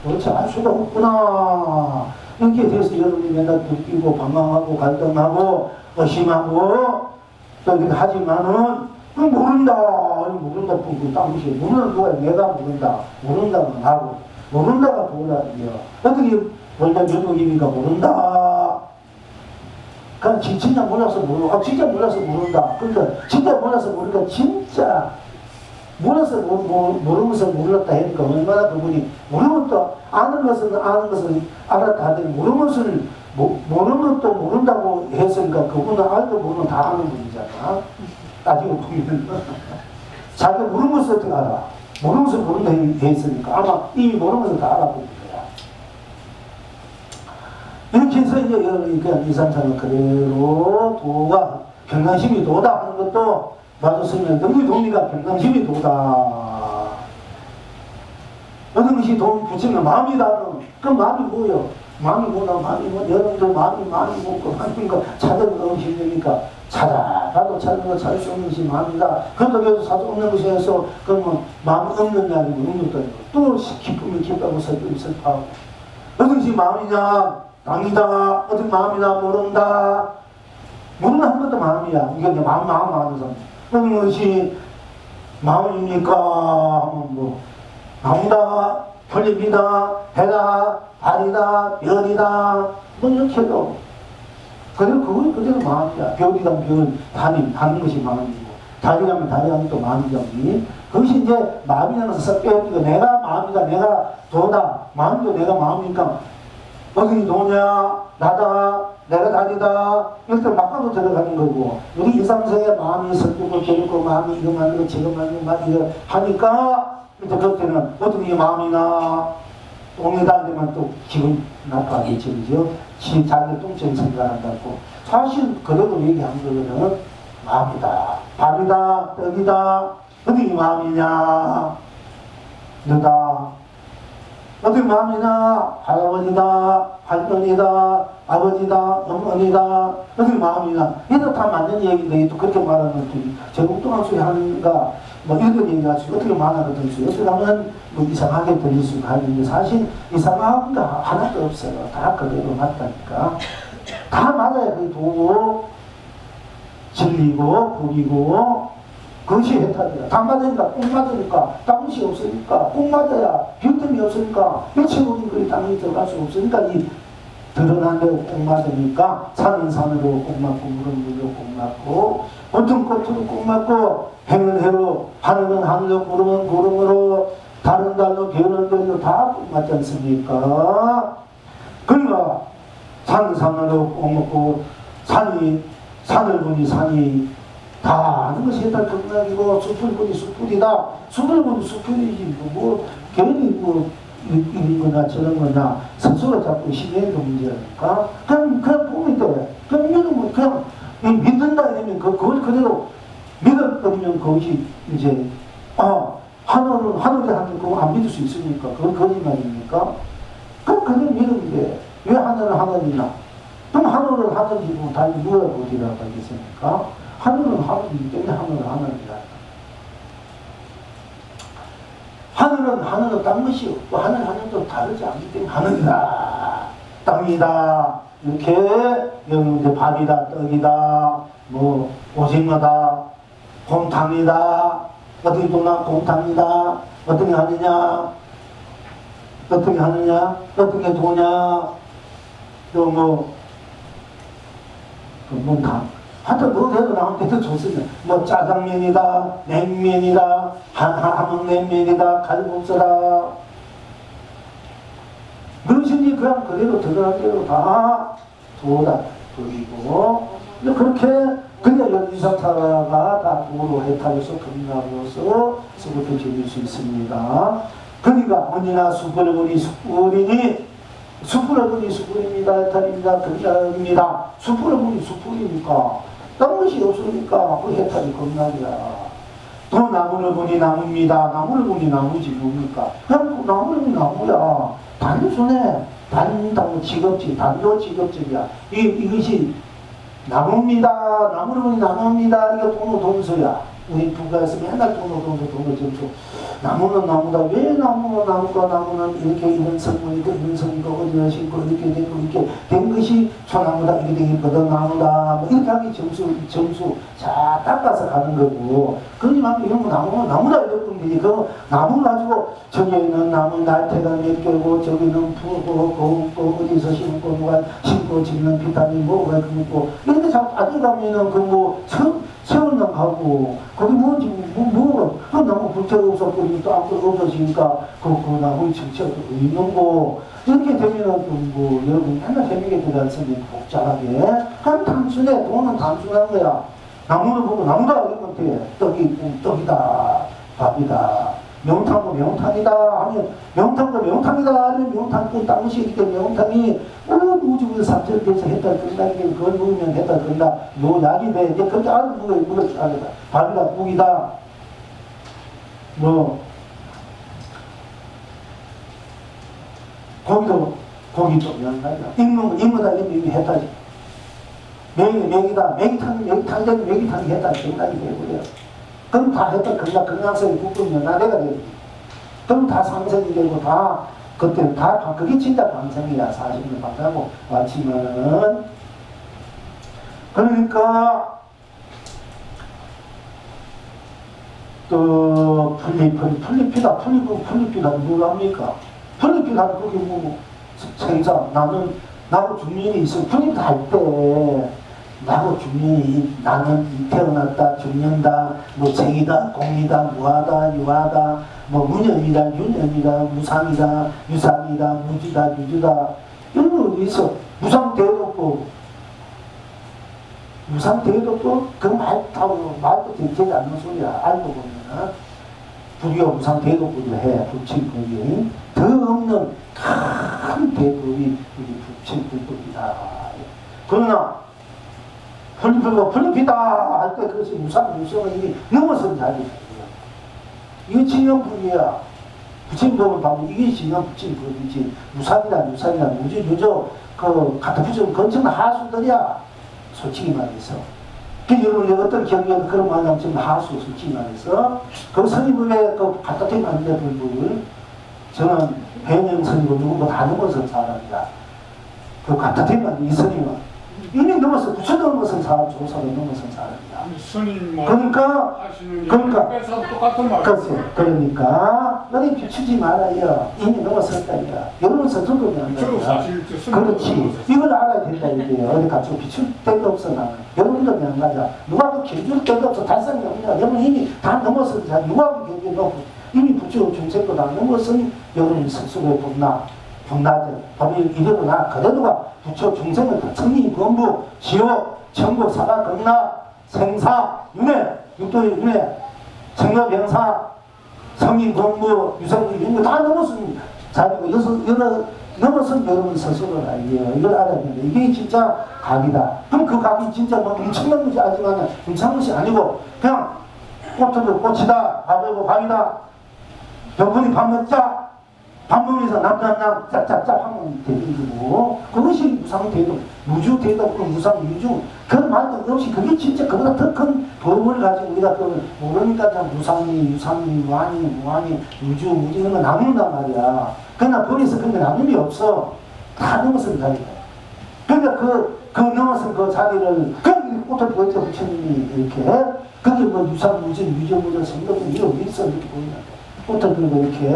도대체 알 수가 없구나. 이렇게 돼서 여러분이 맨날 느끼고 방황하고 갈등하고 의심하고 또 이렇게 하지만은 모른다. 모른다. 그 땅시 모르는 누가 내가 모른다. 모른다가 나고 모른다가 도라이요. 어떻게 원래 누구입니까? 모른다. 그냥 진짜 몰라서 모르고 진짜 몰라서 모른다. 그러니까 진짜 몰라서 모르니까 진짜 몰라서 모르면서 몰랐다 하니까 얼마나 그분이 모르면 또 아는 것은 알았다 하더니 모르는 것을 모르는 것도 모른다고 했으니까 그분은 알고 모르면 다 아는 분이잖아. 따지고 보면 자기가 모르는 것을 어떻게 알아? 모르는 것을 모른다 했으니까 아마 이미 모르는 것을 다 알아보는 거야. 이렇게 해서 이제 여러분이 그냥 이산상은 그대로 도가 평강심이 도다 하는 것도 맞았으면 너희 동리가 평강심이 도다. 어떤 것이 돈 붙이면 마음이다. 그 마음이 뭐요? 마음이 뭐다? 마음이 뭐? 여러분들 마음이 먹고 하는 거 찾아는 너무 힘드니까 찾아가도 찾는 거 찾을 수 없는 것이 마음이다. 그런다고 해서 찾을 수 없는 것에 해서 그러면 마음이 없는 날이고 없는 것도 아니고 또 기쁨이 기쁘고 슬픔이 슬퍼하고 어떤 것이 마음이냐? 당이다. 어떤 마음이다. 모른다. 모르는 한 것도 마음이야. 이게 마음 하는 사람. 어떤 것이 마음입니까? 하면 뭐 나무다, 풀잎이다, 해다, 달이다, 별이다, 뭐 이렇게 해도 그대로 그건 그대로 마음이야. 별이란 별, 달이 하는 것이 마음이고 달이라면 달이 하는 또 마음이죠. 그것이 이제 마음이라는 것을 빼앗기고 내가 마음이다, 내가 도다, 마음도 내가 마음이니까 어디 도냐, 나다, 내가 달이다, 이렇게 막가도 들어가는 거고, 우리 일상생에 마음이 슬프고 괴롭고 마음이 이거 만들고 저거 만들고 막 이거 하니까 이제 그때는 어떻게 마음이나 똥이다 되면 또 기분 나빠하겠죠, 그죠? 자기 똥처럼 생각한다고. 사실 그래도 얘기한 거는 마음이다, 밥이다, 떡이다, 어떻게 마음이냐, 너다. 어떻게 마음이나 할아버지다, 할머니다, 아버지다, 어머니다, 어떻게 마음이나 이것도 다 맞는 얘기인데 또 그렇게 말하는 것들이 제가 뚱뚱한 소리 하는가 뭐 이런 얘기할 수 어떻게 말하거든 수 어떻게 하면 뭐 이상하게 들릴 수가 있는데 사실 이상한 거 하나도 없어요. 다 그대로 맞다니까. 다 맞아야 그게 도고 진리고 복이고 그것이 해탈이야. 다 맞으니까 꼭 맞으니까 땅이 없으니까 꼭 맞아야 빈틈이 없으니까 일체적인 그 땅이 들어갈 수 없으니까 이 드러난 대로 꼭 맞으니까 산은 산으로 꼭 맞고 물은 물로 꼭 맞고 꽃은 꽃으로 꼭 맞고 해는 해로 하늘은 하늘로 구름은 구름으로 달은 달로 별은 별로 다 꼭 맞지 않습니까? 그러니까 산은 산으로 꼭 맞고 산을 보니 산이 다 아는 것이 해탈 극락이고 숲을 보니 숲불이다. 숲을 보니 숲불이지 뭐 괜히 뭐 이런 거나 저런 거나 스스로 자꾸 신뢰의 문제라니까. 그냥 보면 돼. 그냥 믿는다 이러면 그걸 그대로 믿었다면 그것이 이제 하늘이 하는 거 안 믿을 수 있습니까? 그건 거짓말입니까? 그럼 그걸 믿으면 돼. 왜 하늘은 하늘이나? 그럼 하늘은 하늘이지 뭐 달리 누가 어디라고 하겠습니까? 하늘은 하늘이기 때문에 하늘은 하늘이다. 하늘은 딴 것이 없고 하늘도 다르지 않기 때문에 하늘이다, 땅이다, 이렇게 이제 밥이다, 떡이다, 뭐 오징어다, 곰탕이다, 어떻게 도나 곰탕이다, 어떻게 하느냐, 어떻게 도냐, 또 뭐 하여튼 뭐 해도 나오는데도 좋습니다. 뭐 짜장면이다, 냉면이다, 함흥냉면이다, 칼국수다. 무엇인지 그냥 그대로 들어간 대로 다 도다 보이고 그렇게 그냥 연기사타가 다 도로 해탈해서 금나무로서 수급을 즐길 수 있습니다. 그러니까 언니나 숲을 보니 숲이니 숲을 보니 숲입니다. 해탈입니다. 금나무입니다. 숲을 보니 숲이니까 딴 것이 없으니까 그 해탈이 금나무야. 또 나무를 보니 나무입니다. 나무를 보니 나무지 뭡니까? 그냥 나무를 보니 나무야. 단순해. 단다고 직업적, 단도 직업적이야. 이것이 나무입니다. 나무를 보니 나무입니다. 이게 동소야. 우리 부가에서 맨날 돈을 점수. 나무는 나무다. 왜 나무는 이렇게 이런 성분이고 이런 성분이고 어디가 신고 이렇게 되고 이렇게 된 것이 소나무다. 이렇게 되기보다 나무다. 뭐 이렇게 하기 점수 잘 닦아서 가는 거고. 그러지만 이런 거 나무다 이럴 뿐이지. 그 나무 가지고 저기는 나무 날태가 몇 개고 저기는 부고 어디서 심고 누가 심고 지는 비타민 뭐가 그거 이렇게 자꾸 따져가면은 그뭐 세월만 가고 거기 뭔지 그 나무 불태가 없었고 또 아무도 없어지니까 그 나무의 정체가 있는 거 이렇게 되면은 뭐 여러분 맨날 재미게 들어갔으니 복잡하게 그럼 단순해. 돈은 단순한 거야. 나무를 보고 나무다 이러면 돼. 떡이 있고 떡이다 밥이다. 명탕도 명탕이다 하면 명탕도 명탕이다 하면 명탕 당시 이렇게 명탕이 우주에서 삽질돼서 했다 끝나게 그걸 먹으면 했다 끝나 요 약이 돼. 이제 그렇게 알아 먹을 알아다. 밥이다 국이다 뭐 고기도 명탕이다. 익는다 이미 했다지. 맥이다. 맥이탕이 했다 끝나게 되고요. 그럼 다 했다 그냥 건강성이 국군 연나대가 되지. 그럼 다 상생이 되고 다 그때 다 그게 진짜 방생이야. 40년 방생하고 마치면은 그러니까 또 풀잎이다 누구합니까? 풀잎이다 그게 뭐 생사 나도 중년이 있어. 풀잎도 할때 나고 중년이 나는 태어났다 죽는다 뭐 생이다 공이다 무하다 유하다 뭐 무념이다 유념이다 무상이다 유상이다 무주다 유주다 이런 거 어디 있어. 무상대도 없고 그 말도 되지 않는 소리야. 알고 보면은 불교가 무상대도법을 해. 불칠불이 더 없는 큰 대법이 불칠불법이다. 그러나 풀립이다 할 때 그것이 무상을 이미 넘어선 자리예요. 이게 진영불이야. 부침법을 봐도 이게 진영 부침법이지. 무상이다 무주 그 갖다 붙여서 건청은 하수들이야. 솔직히 말해서. 그 여러분 어떤 경우에는 그런 말 하면 하수 솔직히 말해서 그 스님의 그 갖다 대는 불법을 저는 배영 스님을 누구보다 다 넘어선 사람이다. 그 갖다 대는 이 스님은 이미 넘어서 부처 넘어선 사람, 조사로 넘어선 사람이야. 스님 그러니까 너희 비추지 말아요. 이미 넘어섰다 이거야. 여러분 서툴도 된다. 그렇지. 이걸 알아야 된다 이게요. 어디 가서 비출 데도 없어 나는. 여러분도 명가자. 누가 그 견줄 데도 없어. 달성이 없냐. 여러분 이미 다 넘어선 자. 누가 그 견줄 놓고 이미 부처 중생도 다 넘어선 여러분 스스로의 분나들 법이 이르거나 그대로가 부처 중생을 천리 범부 지옥 천국 사가 극락 생사 윤회 육도의 윤회 청려병사 성인 공부 유성부 이런 거 다 넘어선 자리고 넘어선 여러분 스스로 알게요. 이걸 알아야 됩니다. 이게 진짜 각이다. 그럼 그 각이 진짜 뭐 엄청난 것이 아니지만 엄청난 것이 아니고 그냥 꽃도 꽃이다 밥이고 밥이다 병분이 밥 먹자 밥 먹으면서 남남남 짝짝짝 하면 되는 거고 그것이 무상대도 무주대도 무상유주 그런 말도 없이 그게 진짜 그보다 더 큰 도움을 가지고 우리가 그 모르니까 참 유상이 무한이 유주 무주 이런 거 나눈단 말이야. 그러나 거기서 근데 나눔이 없어. 다 넘어선 자리다. 그러니까 그 넘어선 그 자리를 그냥 꽃을 보여줘 부처님이 이렇게 그게 뭐 유상무주 유저무주 성덕이 이런 게 있어 이렇게 보이는데 꽃을 들고 이렇게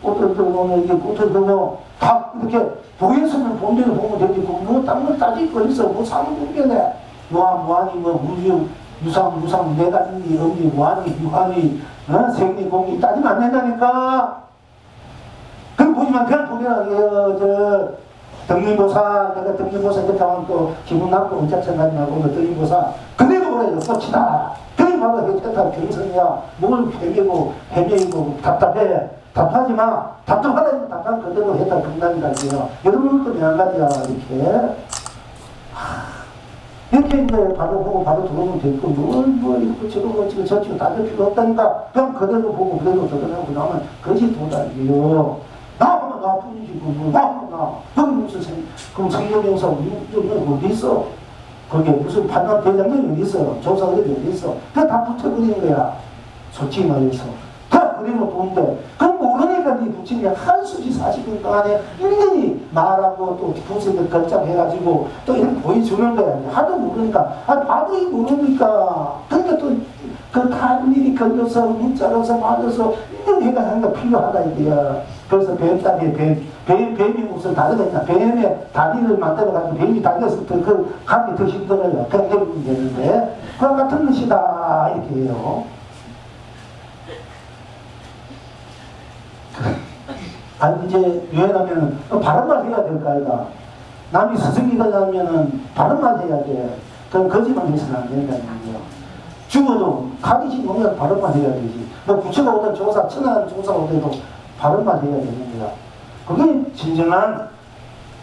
꽃을 들고 이게 꽃을 들고 다 이렇게 보였으면 본대로 보면 되지 뭐 딴걸 따질 거 있어 뭐 상분별해 무한이 뭐 무주 유상 내가 있니 없니 무한이 유한이 생리 공이 따지면 안 된다니까. 그럼 보지만 그냥 보게라 덕림보사 내가 덕림보사 이렇게 하면 또 기분 나쁘고 언짢게 나지 말고 덕림보사 그대로 보내요. 꽃이다. 그게 바로 해태타 경선이야. 뭘 헤매이고 답답해. 답하지 마. 답답하다니까 답답한 그대로 했다 끝난다 이게요. 여러분도 명가지야 이렇게 이제 바로 보고 바로 들어오면 되고 뭐 이거 저거 따질 필요 없다니까 그냥 그대로 보고 그대로 적어내고 나면 그것이 도달이에요. 나하면 나뿐이지 뭐 나하면 나 거기 무슨 그럼 성경명사 어디 있어? 그게 무슨 판단 대장경이 어디 있어? 조사들이 어디 있어? 그냥 다 붙여버리는 거야. 솔직히 말해서. 다 그리고 돈데. 그럼 모르니까 네 부친이 한 수지 40분 동안에 일일이 말하고 또 부친들 결정해가지고 또 이렇게 보여주는 거야. 하도 모르니까. 바보이 모르니까. 근데 또 그 다른 일이 걸려서 문자로서 맞아서 이런 해가 하는 거 필요하다 이거야. 그래서 뱀다리에 뱀이 무슨 다리가 있냐. 뱀의 다리를 만들어가지고 뱀이 다리에서 그 감이 더 힘들어요. 그냥 해보면 되는데. 그와 같은 것이다. 이렇게 해요. 아니, 이제, 유행하면은, 바른 말 해야 될 거 아이가. 남이 스승이가 나면은, 바른 말 해야 돼. 그럼 거짓말 해서는 안 된다는 거예요. 죽어도, 가기 싫으면 바른 말 해야 되지. 뭐, 부처가 오든 조사, 천하는 조사가 오더라도 바른 말 해야 되는 거야. 그게 진정한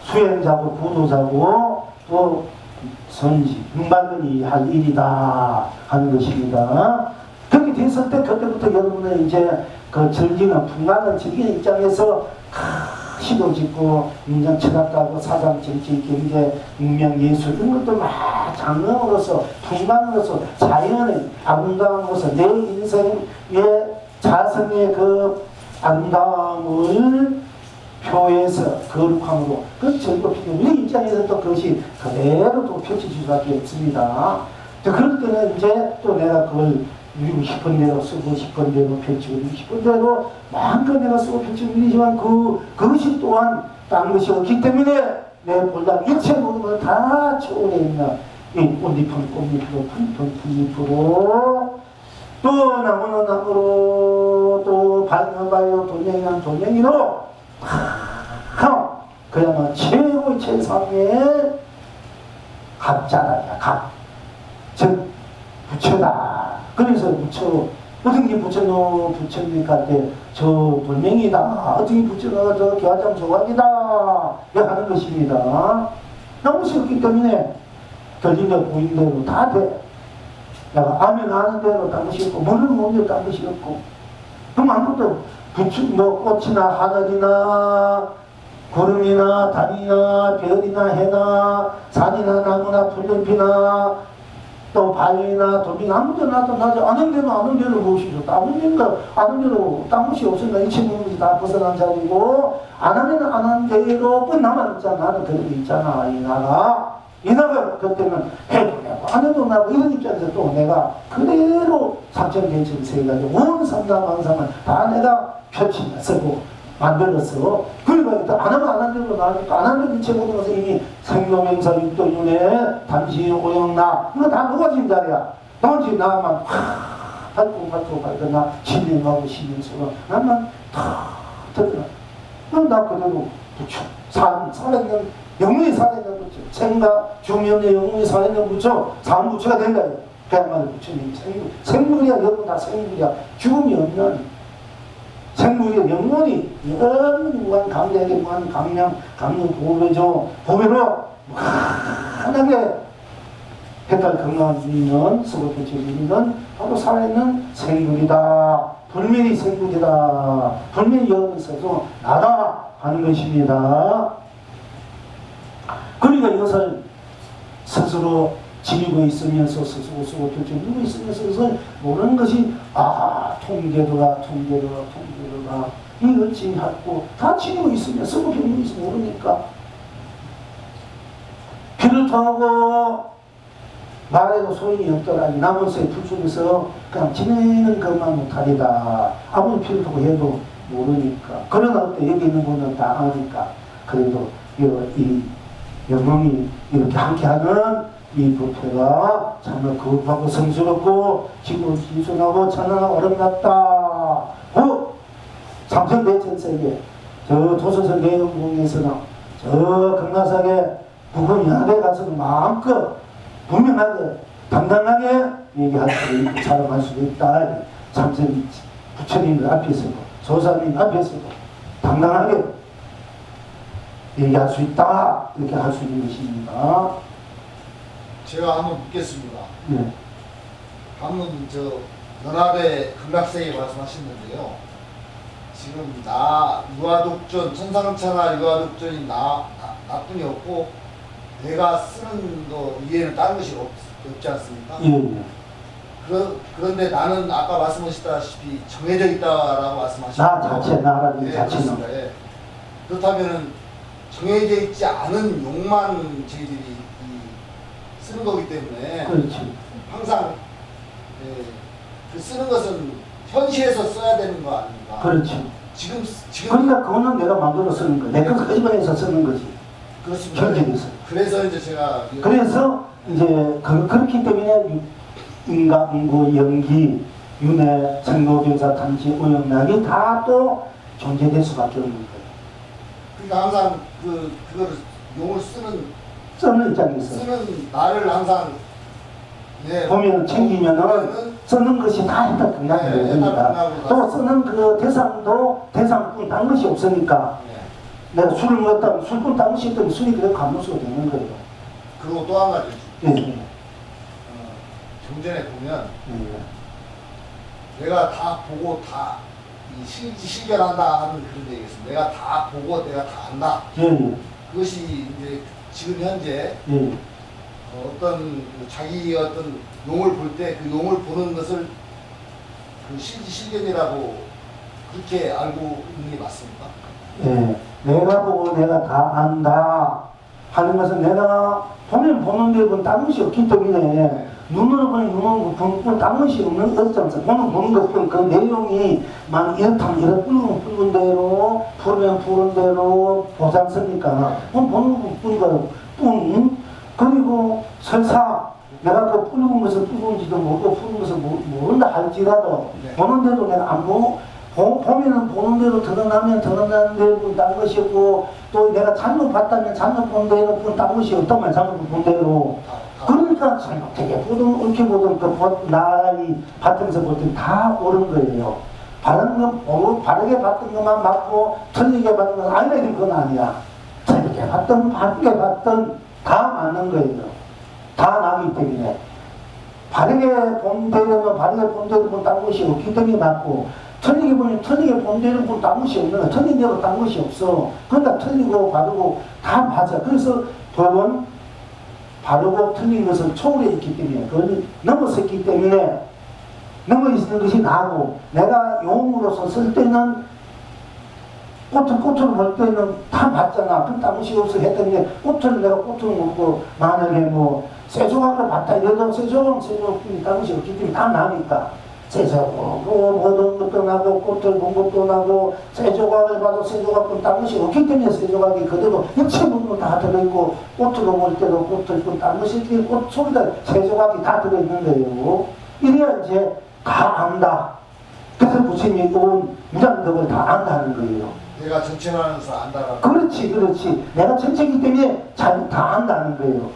수행자고, 구도자고, 또, 선지, 눈발근이 할 일이다. 하는 것입니다. 그렇게 됐을 때, 그때부터 여러분은 이제, 그 즐기는, 풍랑을 즐기는 입장에서 시도 짓고, 인정 철학가고, 사상, 정치, 경제, 문명, 예술, 이런 것들 막 장르로서, 풍랑으로서, 자연의 아름다움으로서, 내 인생의 자성의 그 아름다움을 표해서, 거룩함으로, 그 전부 필요, 우리 입장에서 또 그것이 그대로 또 펼쳐질 수밖에 없습니다. 그럴 때는 이제 또 내가 그걸 누리고 싶은 대로 쓰고 싶은 대로 펼치고 싶은 대로 마음껏 내가 쓰고 펼치고 있지만 그것이 또한 딴 것이 없기 때문에 내 볼당 일체 모든 것을 다 초월해 있는 이 꽃잎은 꽃잎으로 풀잎은 풀잎으로 또 나무는 나무로 또 바위는 바위로 돌멩이는 돌멩이로 그야말로 최고의 최상의 갑자다. 즉 부처다. 그래서 부처 어떤 게 부처입니까? 저 돌멩이다. 어떤 게 부처가 저 교화장 조각이다. 하는 것입니다. 너무 쉽기 때문에 들린 대로 보이는 대로 다 돼. 내가 아면 아는 대로 딴 것이 없고 모르는 모르는 딴 것이 없고 그럼 아무것도 뭐 꽃이나 하늘이나 구름이나 달이나 별이나 해나 산이나 나무나 풀잎이나 또 바위나 돌멩이 아무데나 나도 아는 대로 무엇이죠? 아는 대로 딴 것이 없으니까 이 친구들이 다 벗어난 자리고 안 하면 안 하는 대로 끝나만 있잖아. 나는 그런 게 있잖아. 이 나가 그때는 해도 내고 안 해도 나고 이런 입장에서 또 내가 그대로 삼천개천 세가지고 온 삼삼만삼을 다 내가 펼치며 쓰고 만들었어. 그러니까 안 하면 안 하는 대로 나니까 안 하는 일체 모든 것은 이미 생로명사 육도윤회 단시 오영나 이거 다 녹아진 자리야. 단지 나만 밟고 나 진행하고 신행수가 나만 다 들어가. 그럼 나 그대로 부처 살아있는 영문이 살아있는 부처 생각 중년의 영문이 살아있는 부처 사무부처가 된다. 그야말로 부처님 생물이야. 여러분 다 생물이야. 죽음이 없는 생물이 영원히 무한 강대하게 무한 강명 보배로 무한하게 해탈 건강한 주인은 수고표 주인은 바로 살아있는 생물이다. 불멸이 생물이다. 불멸이 여기 있어서 나다 하는 것입니다. 그러니까 이것을 스스로 지니고 있으면서 스스로 쓰고 결정하고 있으면서 그것을 모르는 것이 통계도가 이걸 지니고 다 지니고 있으면 쓰고 결정하고 있으면 모르니까 피를 통하고 말해도 소용이 없더라니 남원서의 불중에서 그냥 지내는 것만 못하리다. 아무리 피를 통하고 해도 모르니까 그러나 그때 여기 있는 분은 다 아니까 그래도 이 영웅이 이렇게 함께하는 이 부패가 정말 거룩하고 성스럽고 지금 신선하고 찬란하고 아름답다. 삼천대천세계 저 도서선 내용궁에서는 저 극락사계 부근 야대 가서는 마음껏 분명하게 당당하게 얘기할 수 있고 자랑할 수 있다. 삼천 부처님들 앞에서도 조사님 앞에서도 당당하게 얘기할 수 있다. 이렇게 할 수 있는 것입니다. 제가 한번 묻겠습니다. 네. 방금 연합의 극락세계 말씀하셨는데요. 지금 유아독전, 천상천하 유아독전이 나뿐이 없고 내가 쓰는 거 이외에는 다른 것이 없지 않습니까? 예, 예. 그런데 나는 아까 말씀하셨다시피 정해져 있다라고 말씀하셨죠. 나 자체, 나라는 예, 자체는. 그렇습니다. 예. 그렇다면 정해져 있지 않은 욕만 저희들이 쓰는 거기 때문에 그렇지. 항상 예, 그 쓰는 것은 현시에서 써야 되는 거 아닙니까? 그렇지. 지금 그러니까 그거는 내가 만들어 쓰는 거야. 내가 거짓말해서 쓰는 거지. 그렇습니다. 현실에서. 그래서 이제 제가 그래서 이제 그렇기 때문에 인간구, 연기, 윤회, 생로병사, 탄지, 오영락이 다 또 존재될 수밖에 없는 거예요. 그러니까 항상 그거를 용을 쓰는 입장에서 쓰는 나를 항상 예, 보면 챙기면은 쓰는 것이 다 일단 등락이 네, 됩니다. 일단 또 쓰는 그 대상도 대상뿐 딴 것이 없으니까 예. 내가 술을 먹었다면 술뿐 딴 것이 있더니 술이 그대로 감수가 되는 거예요. 그리고 또 한 가지 예. 경전에 보면 예. 내가 다 보고 다 실견한다 하는 그런 얘기 있습니다. 내가 다 보고 내가 다 안다. 예. 예. 그것이 이제 지금 현재 예. 어떤 자기 어떤 용을 볼 때 그 용을 보는 것을 그 실견이라고 그렇게 알고 있는 게 맞습니까? 예. 내가 보고 내가 다 안다 하는 것은 내가 보는 데는 딴 것이 없기 때문에 눈으로 보는 눈은 딴 것이 없는 것잖아. 보는 것뿐 그 내용이 막 이렇다면 이렇 붉은 대로 푸르면 푸른 대로 보장서니까 보는 것뿐 거뿐. 그리고 설사 내가 그 붉은 것을 붉은지도 모르고 푸른 것을 모른다 할지라도 네. 보는 대로 내가 안 보고 보면은 보는 대로 드러나면 드러나는 대로 딴 것이고 또 내가 잘못 봤다면 잘못 본 대로 딴 것이 없다면 잘못 본 대로 그러니까 잘못되게 보든 옳게 보든 그 나의 바탕에서 볼 때 다 옳은 거예요. 바르게 봤던 것만 맞고 틀리게 봤던 건 아니라 그건 아니야. 틀리게 봤던 바르게 봤던 다 맞는 거예요. 다 나기 때문에 바르게 본 대로는 바르게 본 대로 딴 것이 없기 때문에 맞고 틀리게 보면 틀리게 본 대로 딴 것이 없는 거야. 틀린 대로 딴 것이 없어. 그러니까 틀리고 바르고 다 맞아. 그래서 법은 바르고 틀린 것을 초월해 있기 때문에 그걸 넘어섰기 때문에 넘어있는 것이 나고 내가 용으로서 쓸 때는 꽃을 볼 때는 다 맞잖아. 그 딴 것이 없어 했더니 꽃을 내가 꽃을 먹고 만약에 뭐 쇠조각을 봤다 이러면 쇠조각뿐이 딴 것이 없기 때문에 다 나니까 쇠조각 모든 것도 나고 꽃을 본 것도 나고 쇠조각을 봐도 쇠조각뿐 딴 것이 없기 때문에 쇠조각이 그대로 육체 부분 다 들어있고 꽃으로 볼 때도 꽃을 뿐 딴 것이 꽃 소리가 쇠조각이 다 들어있는 거예요. 이래야 이제 다 안다. 그래서 부처님이 온 무장덕을 다 안다는 거예요. 내가 전체하면서 안다라고. 그렇지. 내가 전체이기 때문에 다 안다는 거예요.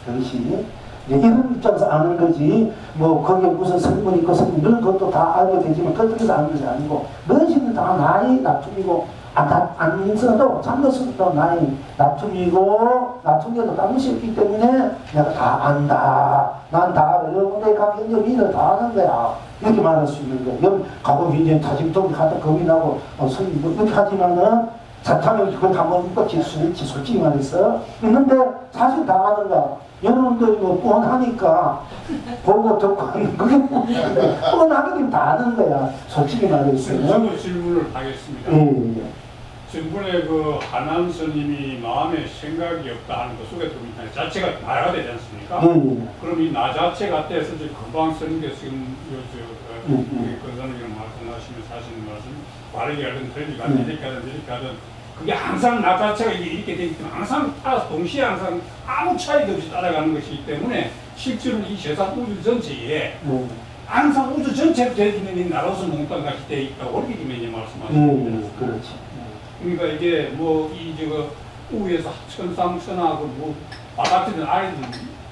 그것이 이런 입장에서 아는 거지. 뭐 거기에 무슨 성분 있고 성분 이런 것도 다 알게 되지만 그것에서 아는 것이 아니고 무엇이든 다 나의 나툼이고 안 써도 잠것도 나의 나툼이고 나툼이도 딴 것이 없기 때문에 내가 다 안다. 난 다 알아. 여러분들이 각 현역인을 다 아는 거야. 이렇게 말할 수 있는 거야. 여러분 가고 이제 타집도 갖다 겁이 나고 선이 뭐 이렇게 하지만은 자타면 그걸 한번 입었지 솔직히 말해서 있는데 사실 다 아는 거야. 여러분들이 뭐 뻔하니까 보고 듣고 하는 그게 뻔하게 되면 다 아는 거야. 솔직히 말해서. 저도 질문을 하겠습니다. 예. 전번에 그 하남 스님이 마음에 생각이 없다 하는 그 속에 들어오면 자체가 나라가 되지 않습니까? 예. 그럼 이 나 자체가 돼서 이제 금방 스님께서 지금 그 선생님 말씀하시면서 하시는 말씀 바르게 하든 틀리게 하든 이렇게 하든 이렇게 하든 그게 항상 나 자체가 이렇게 되기 때문에 항상 따라서 동시에 항상 아무 차이도 없이 따라가는 것이기 때문에 실제로 이 세상 우주 전체에 항상 우주 전체로 되어있는 이 나로서 몽땅 같이 되어 있다고 그렇게 김현재 말씀하셨습니다. 그렇지. 그러니까 이게 뭐 이 저거 우에서 천상천하고 뭐 바닥이든 아래든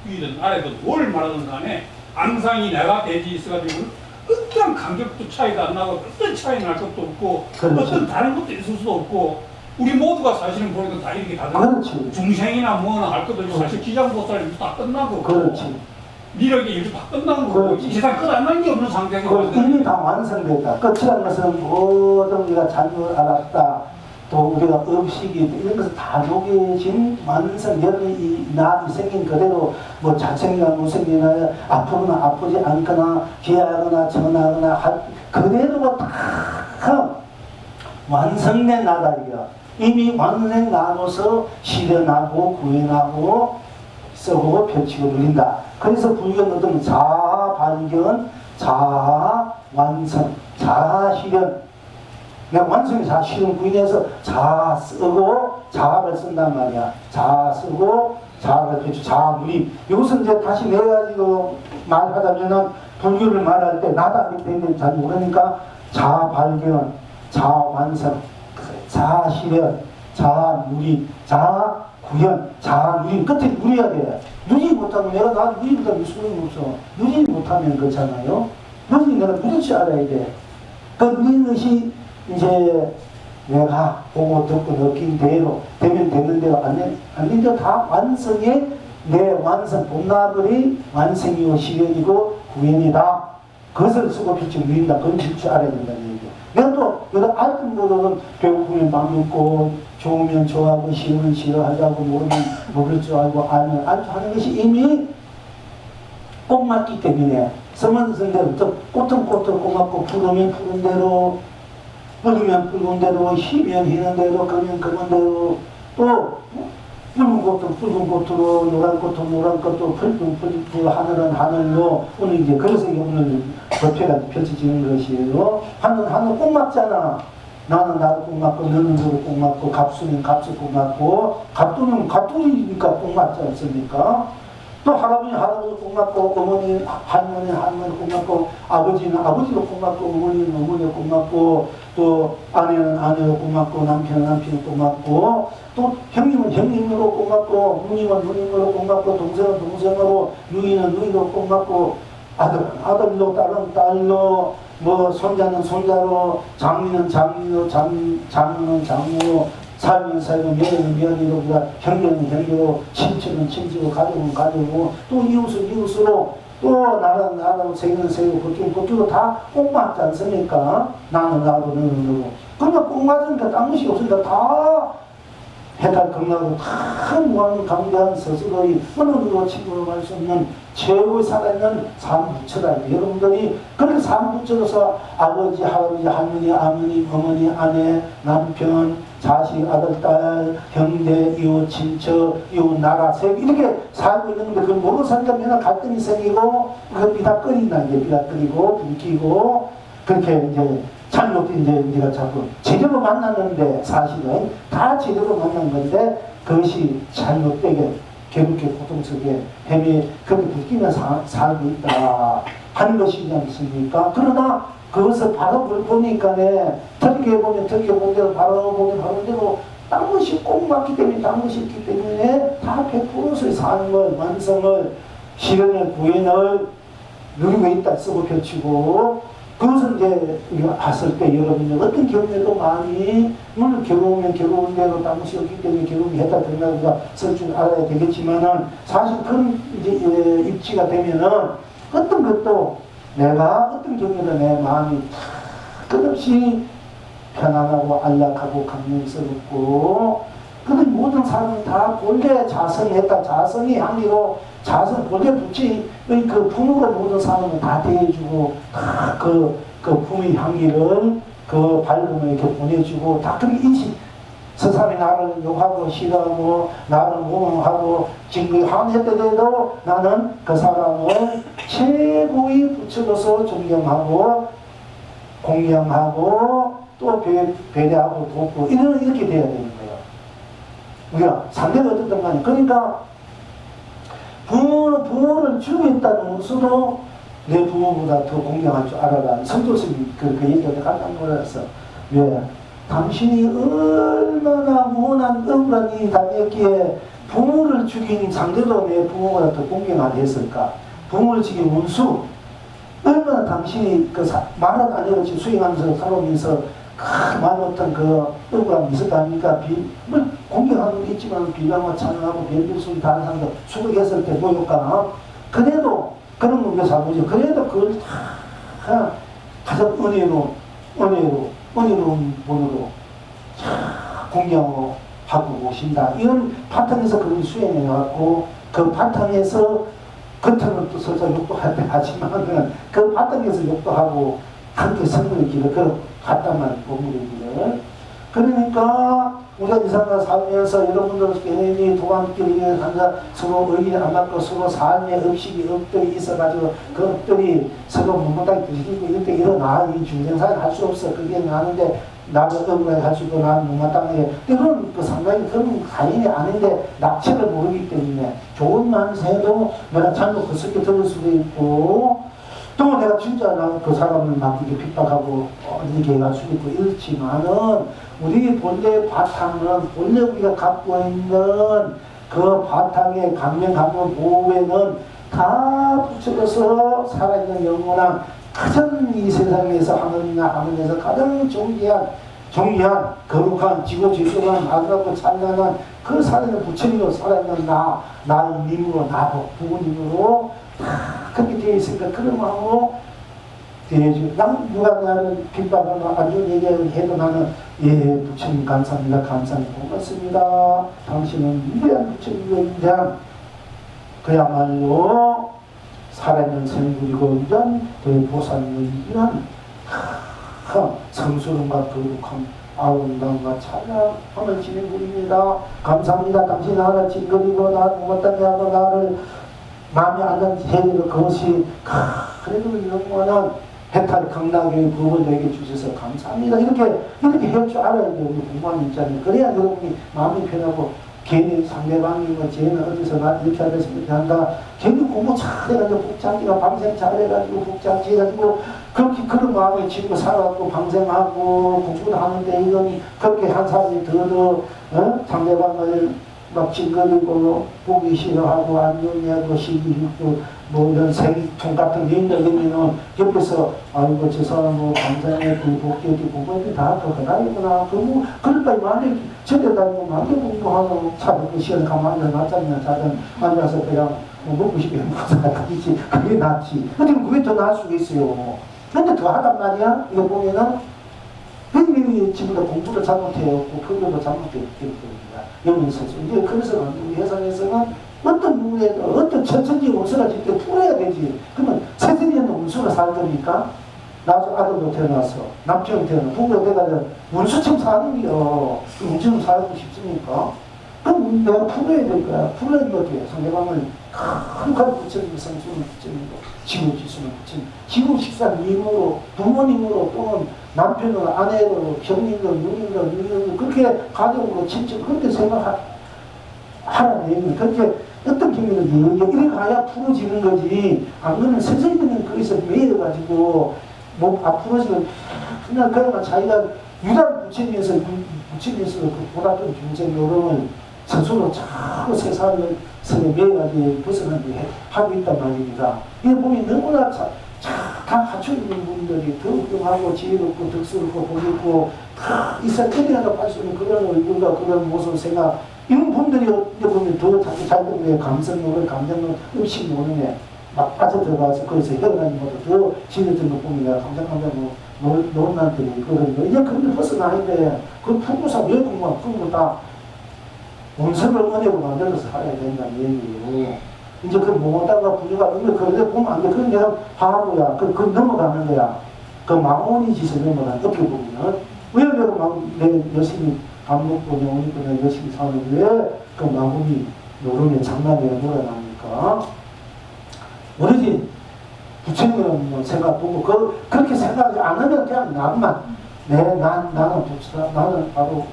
위든 아래든 뭘 말하든 간에 항상 이 내가 대지 있어가지고 어떤 간격도 차이도 안 나고 어떤 차이 날 것도 없고 그렇지. 어떤 다른 것도 있을 수도 없고 우리 모두가 사실은 보니까 다 이렇게 다들 그렇지. 중생이나 뭐나 할 것도 없고 사실 기장보살 일도 다 끝나고 그렇지. 미력의 일도 다 끝난 거고 그렇지. 이 세상 끝 안 난 게 없는 상태거든요. 이미 다 완성됐다. 끝이라는 것은 모든 우리가 잘못 알았다. 또 우리가 음식이 이런 것을 다 녹여진 완성 여러분이 이 나이 생긴 그대로 뭐 자생이나 무생이나 아프거나 아프지 않거나 귀하거나 전하거나 그대로가 다 완성된 나달이야. 이미 완성 나눠서 실현하고 구현하고 쓰고 펼치고 누린다. 그래서 불교는 어떤 자아 발견, 자아 완성, 자아 실현. 내가 완성이 자아 실현 구인해서 자아 쓰고 자아를 쓴단 말이야. 자아 쓰고 자아를 펼치 자아 누리. 이것은 이제 다시 내가지고 말하자면은 불교를 말할 때 나다 이렇게 되는데 잘 모르니까 자아 발견, 자아 완성, 자아 실현, 자아 누리, 자아 구현, 자아 누리. 끝에 누려야 돼. 누리지 못하면 내가 나 누리보다 무슨 없어. 누리지 못하면 그렇잖아요. 누리지 내가 누릴 줄 알아야 돼. 그 누리는 것이 이제 내가 보고 듣고 느낀 대로 되면 되는 대로 안 되는 다 완성의 내 완성 본나버리 완성이고 실현이고 구현이다. 그것을 쓰고 빛을 누린다. 그건 줄 알아야 된다는 얘기죠. 내가 또 여러 알던 거는 배고프면 밥 먹고 좋으면 좋아하고 싫으면 싫어하자고 모르면 모를 줄 알고 알면 알줄 하는 것이 이미 꼭 맞기 때문에 성은 성대로 또 꽃은 꽃으로 꼭 맞고 푸르면 푸른 대로 붉으면 붉은 대로 희면 희는 대로 그면 그런 대로 또 붉은 꽃은 붉은 꽃으로 노란 꽃은 노란 꽃도 붉은 하늘은 하늘로 오늘 이제 그래서 오늘 법회가 펼쳐지는 것이에요. 하늘 꼭 맞잖아. 나는 나를 꼭 맞고 너는 너를 꼭 맞고 갑수는 갑수 꼭 맞고 갑두는 갑두니까 꼭 맞지 않습니까? 또 할아버지 꼭 맞고 어머니 할머니 꼭 맞고 아버지는 아버지도 꼭 맞고 어머니는 어머니가 꼭 맞고 또 아내는 아내로 꼭 맞고 남편은 꼭 맞고 또 형님은 형님으로 꼭 맞고 누님은 누님으로 꼭 맞고 동생은 동생으로 누이는 누이로 꼭 맞고 아들은 아들로 딸은 딸로 뭐 손자는 손자로 장인은 장인으로 장모는 장모로 살면 살고 며느리는 며느리로 형제는 형제로 친척은 친척으로 가족은 가족으로 또 이웃은 이웃으로 또 나라는 나라로 세계는 세계로 그쪽은 그쪽으로 다 꼭 맞지 않습니까? 나는 나도 너는 너고 그러니까 꼭 맞으니까 딴 것이 없으니까 다 해탈 건강하고 다 무한 강대한 스스로의 어느 누구도 친구로 할 수 없는 최고의 살아있는 삼부처다. 여러분들이 그렇게 삼부처로서 아버지, 할아버지, 할머니, 어머니, 아내, 남편, 자식, 아들, 딸, 형제, 이웃, 친척, 이웃, 나라, 세계 이렇게 살고 있는데 그걸 모르고 사니까 맨날 갈등이 생기고 그 비닥거린다. 이제 비닥거리고 굶기고 그렇게 이제 잘못도 이제 우리가 자꾸 제대로 만났는데 사실은 다 제대로 만난 건데 그것이 잘못되게 괴롭게 고통스럽게 헤매 그렇게 느끼며 살고 있다 하는 것이지 않습니까? 그러나 그것을 바로 보니까네 털게 보면 털게 본 대로 바로 보면 바로 대로 딴 것이 꼭 맞기 때문에 딴 것이 있기 때문에 다 100%의 삶을 완성을 실현을 구현을 누리고 있다 쓰고 펼치고 그것은 이제 우리가 봤을 때 여러분들 어떤 경우에도 많이 물론 괴로우면 괴로운 대로 딴 것이 없기 때문에 괴로움이 했다 그러나 우리가 쓸 줄 알아야 되겠지만은 사실 그런 이제 입지가 되면은 어떤 것도 내가 어떤 경우에도 내 마음이 끝없이 편안하고 안락하고 감명스럽고 그런 모든 사람은 다 본래 자성했다 자성이 향기로 자성 본래 부처의 그 품으로 모든 사람은 다 대해주고 다 그 품의 향기를 그 밝음을 이렇게 보내주고 다 그렇게 인식 서사람이 나를 욕하고 싫어하고 나를 모함하고 지금 화냈더라도 나는 그 사람을 최고의 부처로서 존경하고 공경하고 또 배려하고 돕고 이렇게 돼야 되는 거예요. 우리가 상대가 어떻든 간에 그러니까 부모를 죽였다는 것으로 내 부모보다 더 공경할 줄 알아라. 성도스님이 그 얘기를 깜짝 놀랐어. 왜? 당신이 얼마나 무한한 억울한 일이 당했기에 부모를 죽인 상대도 내 부모보다 더 공경하게 했을까? 부모를 죽인 원수 얼마나 당신이 그 말은 안 해도 수행하면서 살아오면서 말 못한 그 억울함이 있었다니까 공경하는 게 있지만 비방과 찬양하고 별별 소리 다른 사람들 수국했을 때 모욕가 그래도 그런 거 우리가 잘 보죠. 그래도 그걸 가장 은혜로운 본으로 공경하고 오신다. 이런 바탕에서 그걸 수행해갖고 그 바탕에서 겉으로는 또 서서 욕도 하지만 그 바탕에서 욕도 하고 함께 선물의 길을 갔다만 보물의 길을. 그러니까 우리가 이 세상을 살면서 여러분들 개인이 도안길이 한자 서로 의견이 안 맞고 서로 삶의 업식이 업들이 있어가지고 그 업들이 서로 못못하게 드시고 이럴 때 일어나. 이 중생사를 할 수 없어. 그게 나는데 나도 억울하게 할 수 있고 나는 못마땅하게. 그런 그 상당히 그런 가인이 아닌데 낙체를 모르기 때문에 좋은 말을 해도 내가 잘못 그렇게 들을 수도 있고 또 내가 진짜 그 사람을 막 이렇게 핍박하고 이렇게 할 수도 있고 이렇지만은 우리 본래의 바탕은 본래 우리가 갖고 있는 그 바탕의 감명 보호에는 다 붙여져서 살아있는 영원한 가장 이 세상에서 하늘에서 가장 존귀한 거룩한 지고 질서한 아름답고 찬란한 그 살아있는 부처님으로 살아있는 나의 님으로 나도 부모님으로 다 그렇게 되어 있으니까 그런 마음으로 누가 나를 핍박하거나 아주 얘기를 해도 나는 예 부처님 감사합니다. 고맙습니다. 당신은 위대한 부처님이고 위대한 그야말로 살아있는 생물이고 위대한 대보살이고 위대한 성스러움과 거룩함 아름다움과 찬란함을 지닌 분입니다. 감사합니다. 당신 하나 징거리고 나를 못하게 하고 나를 마음에 안는 해를 그것이 그래도 영원한 해탈 극락의 복을 내게 주셔서 감사합니다. 이렇게 할 줄 알아야 돼요. 우리 공부하는 입장에. 그래야 여러분이 마음이 편하고 괜히 상대방이 뭐 쟤는 어디서 나 이렇게 하면서 이렇게 한다. 괜히 공부 잘해가지고 복잡지가 방생 잘해가지고 복잡지해가지고 그렇게 그런 마음에 지고 살았고 방생하고 공부도 하는데 이건 그렇게 한 사람이 상대방을 막 찡거리고 보기 싫어하고 안 좋냐고 시기 힘고 뭐 이런 생통 같은 인력이면은 옆에서 아이고 저 사람 뭐 감사해 그 복귀하기 공부하기 다 그거다이구나 그뭐 그럴 바에 만약에 저대 다니고 만개 공부하고 차도 시간 가만히 앉았냐 자든 앉아서 그냥 뭐 먹고 싶으면 먹지 그게 낫지. 근데 그게 더 나을 수가 있어요. 근데 더 하단 말이야. 이거 보면은 왜 지금 다 공부를 잘못해요. 근거도 잘못되기 때문에 여기서 이제 그래서 우리 회사에서는 어떤 문제도 어떤 천천히 원수가 짓때 풀어야 되지. 그러면 세상에는 원수가 살 겁니까? 나도 아들도 태어났어. 남편이 태어났어. 부부가 돼가지고 원수처럼 사는 게요. 원수처럼 살고 싶습니까? 그럼 내가 풀어야 될 거야. 풀어야 돼. 상대방을 큰 부처님 성수는 부처님이고 지구 지수는 부처님. 지구 식사는 님으로 부모님으로 또는 남편으로 아내로 형님으로 누님으로 그렇게 가족으로 친척 그렇게 생각하라는 얘기는 그렇게 어떤 경우는 이렇게 가야 풀어지는 거지. 안 그러면 선생님은 거기서 매여가지고 뭐 앞으로지면 그냥 그러면 자기가 유단 부처님에서 그 보다 좀 중생 요령을 스스로 자꾸 세상을 선에 매여가지고 벗어나게 하고 있단 말입니다. 이거 보면 너무나 다 갖춰 있는 분들이 더 훌륭하고 지혜롭고 덕스럽고 보겠고 다 이상 어디 하나 볼 수 있는 그런 얼굴과 그런 모습 생각 이런 분들이 어떻게 보면 더 자기 자기의 감성력을 감정을 음식 모르네 막 빠져들어가서 거기서 헤어나는 것도 더 지혜적인 거 보면 감정 노인한테 그런 거 이제 그런데 벗어나야 돼. 그 풍부사 왜 공부가 풍부 다 원성을 은혜로 만들어서 살아야 된다는 얘기예요. 이제 그 못하다가 부유가 없는데 그런데 보면 안 돼. 그건 내가 바보야. 그 넘어가는 거야. 그 망원이 짓을 넘어가는 어떻게 보면 왜 내가 열심히 밥 먹고 오니까 내가 열심히 사는데 왜 그 마음이 노름에 장난이라 놀아나니까 오로지 부처님은 뭐 생각 보고 그렇게 생각하지 않으면 그냥 나는 부처다. 나는 바로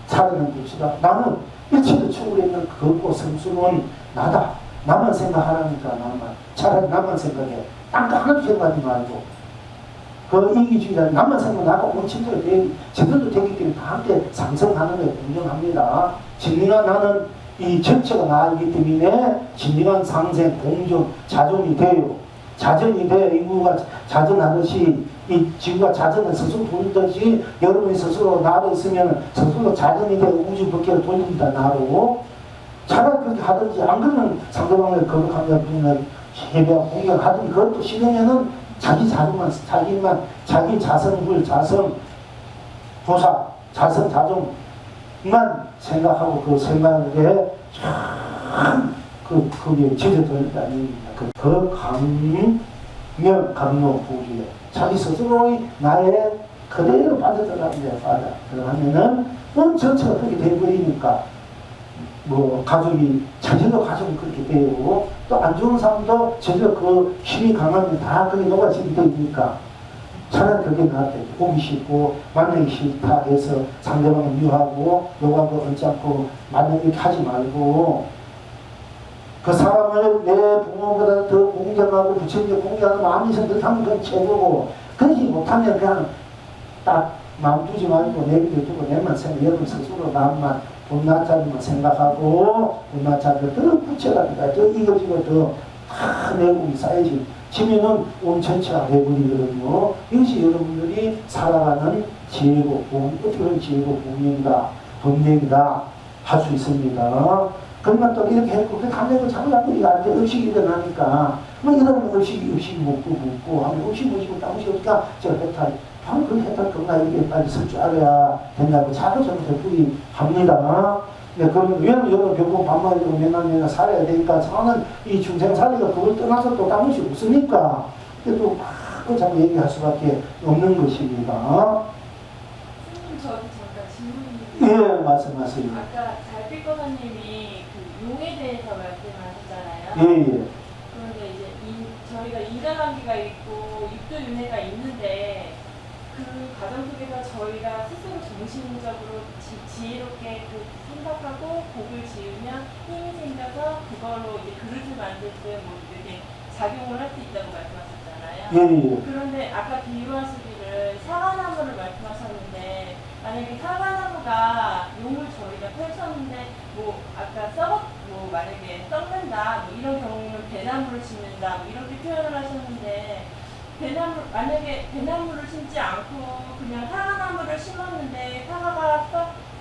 살아있는 부처다. 나는 일체를 초월했는 그거 성수는 나다. 나만 생각하라니까 차라리 나만 생각해. 딴 거 하나도 생각하지 말고 그 이기주의자 나만 생각하고 오늘 제대로 되기 때문에 다 함께 상승하는 걸 공정합니다. 진리가 나는 이 전체가 나이기 때문에 진리한 상생, 공정, 자존이 돼요. 자전이 돼. 인구가 자전하듯이 이 지구가 자전을 스스로 돌리듯이 여러분이 스스로 나로 있으면 스스로 자전이 돼 우주 밖으로 돌립니다. 나로. 차라리 그렇게 하든지 안 그러면 상대방을 거룩하며 부인을 해배하고 공격하든지 그것도 싫으면은 자기 자존만 자기 자성불 자성 보사 자성 자존 생각만 생각하고 그 생각에 그게 젖어들었다는 얘기입니다. 그 감로 부기에 자기 스스로의 나의 그대로 빠져들어갑니다. 들어가면은 전체가 그렇게 돼버리니까 뭐 가족이 전체도 가족은 그렇게 되고 또 안 좋은 사람도 전체 그 힘이 강하면 다 그게 녹아지게 되니까 차라리 그게 나한테 보기 싫고 만나기 싫다 해서 상대방을 미워하고 욕하고 얹잡고 만나기 이렇게 하지 말고 그 사람을 내 부모보다 더 공경하고 부처님께 공경하는 마음이 생각하면 그건 최고고 그러지 못하면 그냥 딱 마음 두지 말고 내비를 두고 내만 생각 여러분 스스로 마음만 못나자리만 생각하고 못나자리를 더 붙여갑니다. 더 이거지고 더 내공이 쌓여지 지면은 온 전체가 해버리거든요. 이것이 여러분들이 살아가는 지혜고 어떻게 보면 지혜고 본능이다 할 수 있습니다. 그러면 또 이렇게 했고 그 감정을 잡으려고 이거 안 돼. 의식이 일어나니까 뭐 이러면 의식이 먹고 하면 의식 못이고 땀이 없으니까 저 해탈 바로 그 해탈 건가 이게 빨리 설 줄 알아야 된다고 자꾸 저는 되풀이 합니다. 네, 그러면 왜냐면 여러분 결국 밤마다 맨날 살아야 되니까 저는 이 중생살이가 그걸 떠나서 또 다른 것이 없으니까 또 막 자꾸 얘기할 수밖에 없는 것입니다. 저도 잠깐 질문이 예, 말씀하세요. 아까 달빛거사님이 그 용에 대해서 말씀하셨잖아요. 예. 그런데 이제 저희가 인간관계가 있고 육도윤회가 있는데 그 과정 속에서 저희가 스스로 정신적으로 지혜롭게 그 생각하고 곡을 지으면 힘이 생겨서 그걸로 이제 그릇을 만들 때 뭐 이렇게 작용을 할 수 있다고 말씀하셨잖아요. 예. 그런데 아까 비유하시기를 사과나무를 말씀하셨는데 만약에 사과나무가 용을 저희가 펼쳤는데 뭐 아까 만약에 썩는다 뭐 이런 경우는 배나무를 심는다 뭐 이렇게 표현을 하셨는데 만약에 배나무를 심지 않고 그냥 사과나무를 심었는데 사과가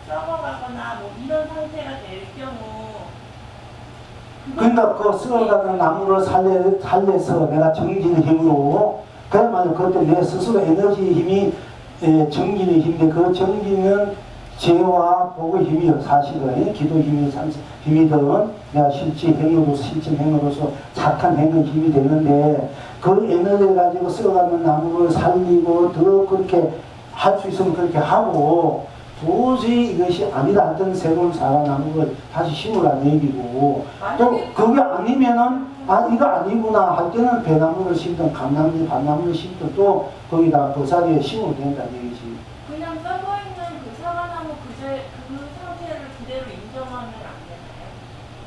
썩어가거나 뭐 이런 상태가 될 경우 그러니까 그 썩어가는 나무를 살려서 내가 정진의 힘으로 그야말로 그때 내 스스로 에너지의 힘이 정진의 힘인데 그 정진은 지혜와 복의 힘이요. 사실은 기도 힘이든 내가 실제 행위로서 착한 행위 힘이 되는데 그 에너지를 가지고 썩어가는 나무를 살리고 더 그렇게 할 수 있으면 그렇게 하고 도저히 이것이 아니다 하던 새로운 사과나무를 다시 심으라는 얘기고 또 그게 아니면은 이거 아니구나 할 때는 배나무를 심든 감나무, 밤나무를 심든 또 거기다 그 자리에 심으면 된다는 얘기지. 그냥 썩어있는 그 사과나무 그 상태를 그대로 인정하면 안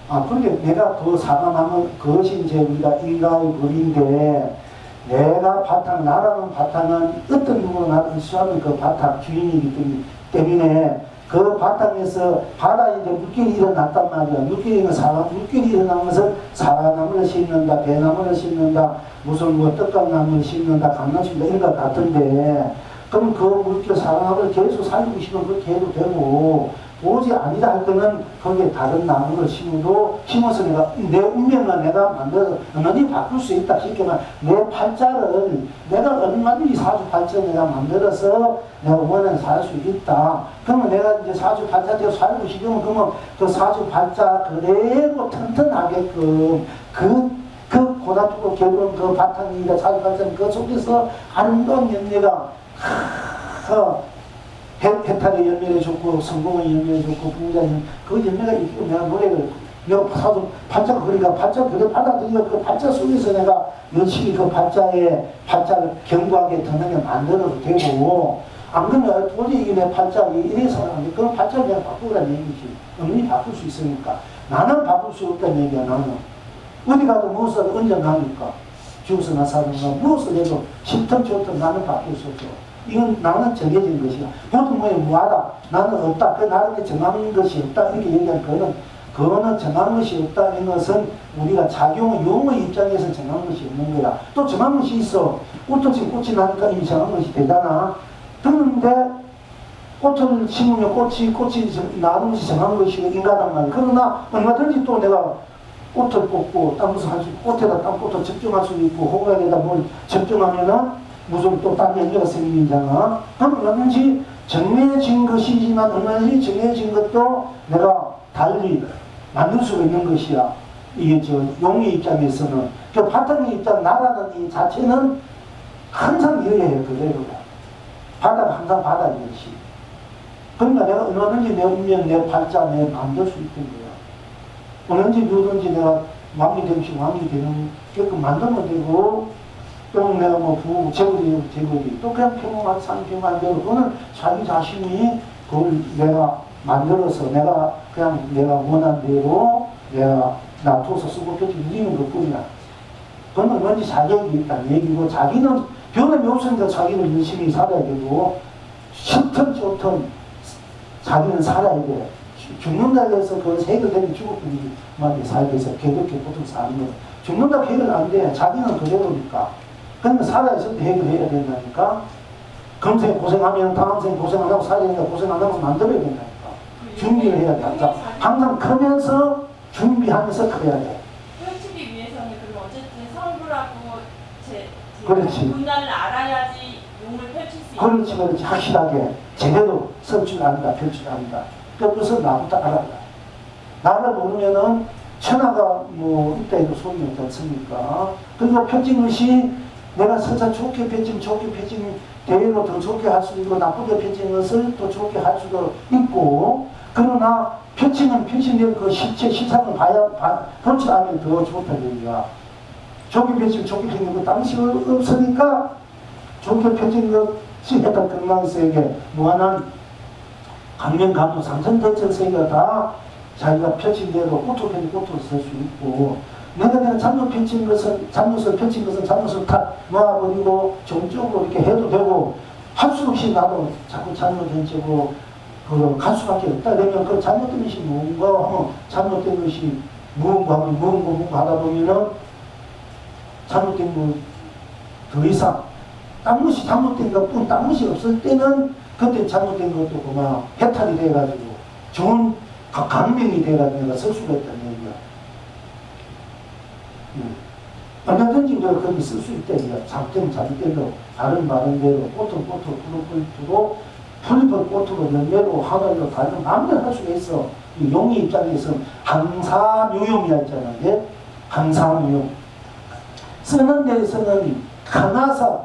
되나요? 그런데 내가 그 사과나무 그것이 이제 우리가 인간의 법인데 내가 나라는 바탕은 어떤 누구나 나를 수하는 그 바탕 주인이기 때문에 그 바탕에서 바다에 이제 물길이 일어났단 말이야. 물길이 일어난 것은 사과나무를 심는다, 배나무를 심는다, 무슨 뭐 떡감나무를 심는다, 감나무 심는다 이런 것 같은데 그럼 그 물길 사과나무를 계속 살리고 싶으면 그렇게 해도 되고 오지 아니다 할 때는 거기에 다른 나무를 심어서 내 운명을 내가 만들어서 언제든지 바꿀 수 있다. 쉽게 말해 내 팔자를 내가 얼마든지 사주팔자를 내가 만들어서 내가 원하는 살 수 있다. 그러면 내가 이제 사주팔자대로 살고 싶으면 그러면 그 사주팔자 그대로 튼튼하게끔 그 고등학교 결혼 그 바탕이니까 사주팔자는 그 속에서 아름다운 연애가 해탈의 열매를 줬고 성공의 열매를 줬고 부자는 그 열매가 있고 내가 내가 사도 팔자가 그러니까 팔자 그대로 받아들이고 그 팔자 속에서 내가 열심히 그 팔자를 견고하게 든든하게 만들어도 되고 안 그러면 도저히 이게 내 팔자가 이래서 안 돼. 그럼 팔자를 그냥 바꾸라는 얘기지. 언니 바꿀 수 있으니까. 나는 바꿀 수 없다는 얘기야. 나는 어디 가도 무엇을 언젠가니까 죽어서 나 사는가 무엇을 해도 싫든 좋든 나는 바꿀 수 없어. 이건 나는 정해진 것이야. 보통 뭐하다. 나는 없다. 그 나름의 정한 것이 없다. 이렇게 얘기하는 그거는 정한 것이 없다. 이런 것은 우리가 용의 입장에서 정한 것이 없는 거야. 또 정한 것이 있어. 꽃이 꽃이 나니까 이미 정한 것이 되잖아. 그런데 꽃을 심으면 꽃이 나는 것이 정한 것이고 인간한 말이야. 그러나 얼마든지 또 내가 꽃을 뽑고 딴 것을 할 수 있고 꽃에다 딴 꽃을 접종할 수 있고 호각에다 뭘 접종하면은 무슨 또 딴 열매가 생기잖아. 그럼 얼마든지 정해진 것이지만 얼마든지 정해진 것도 내가 달리 만들 수가 있는 것이야. 이게 용의 입장에서는. 그 바탕의 입장, 나라는 이 자체는 항상 이래야 그대로야. 바다가 항상 바다인 것이. 그러니까 내가 얼마든지 내 운명, 내 발자, 내 만들 수 있던 거야. 언제든지 누구든지 내가 왕이 되듯이 왕이 되는 게끔 만들면 되고, 또 내가 제거리, 또 그냥 평범한 삶, 평범한 대로, 그거는 자기 자신이 그걸 내가 만들어서 내가 그냥 내가 원한 대로 내가 놔둬서 쓰고 펴지 누리는 것 뿐이야. 그건 얼마든지 자격이 있다는 얘기고, 자기는 변함이 없으니까 자기는 열심히 살아야 되고, 싫든 좋든 자기는 살아야 돼. 죽는다 해서 그 해결되면 죽을 뿐이지, 살기 위해서 개벽해 보통 사는 거야. 죽는다 해결 안 돼. 자기는 그대로니까. 그러니까 살아있을 때 해결해야 된다니까. 금생 고생하면 다음 생 고생 안 하고 살아야 되니까 고생 안 하고 만들어야 된다니까. 준비를 해야 돼. 항상 크면서 준비하면서 커야 돼. 펼치기 위해서는 그럼 어쨌든 성부라고 그렇지. 문단을 알아야지 용을 펼칠 수 있는. 그렇지. 확실하게 제대로 설 줄 안다, 펼 줄 안다. 그래서 나부터 알아라. 나를 모르면은 천하가 이따 해도 소용이 없지 않습니까? 그리고 펼친 것이 내가 서자 좋게 펼치면 좋게 펼치면 대외로 더 좋게 할 수도 있고, 나쁘게 펼친 것을 또 좋게 할 수도 있고, 그러나 펼치면 펼친대로 그 실체 시상을 펼치 하면 더 좋다는 얘기야. 좋게 펼치면 좋게 펼치는 거 당시 없으니까 좋게 펼친 것이 약간 건강세계 무한한 강명 감도 상선대처 세계가 다 자기가 펼친 대로 꽃으로 펼친 꽃으로 쓸 수 있고, 내가 잘못 펼친 것은 잘못을 다 놓아버리고 정적으로 이렇게 해도 되고, 할 수 없이 나도 자꾸 잘못된 쪽으로 갈 수밖에 없다. 그러면 그 잘못된 것이 뭔가, 잘못된 것이 무언가 하다 보면은 잘못된 거 더 이상 딴 것이 잘못된 것뿐 딴 것이 없을 때는 그때 잘못된 것도 그만 해탈이 돼가지고 좋은 강명이 돼가지고 내가 쓸 수가 있다는 얘기야. 얼마든지 내가 거기 쓸 수 있다. 장점 자기대로, 다른 대로, 꽃은 꽃으로, 풀은 풀로, 풀잎은 꽃으로, 열매로, 하늘로, 다른 마음대로 할 수가 있어. 이 용의 입장에서는 항사묘용이라 했잖아. 항사묘용. 쓰는 데에서는 강화사,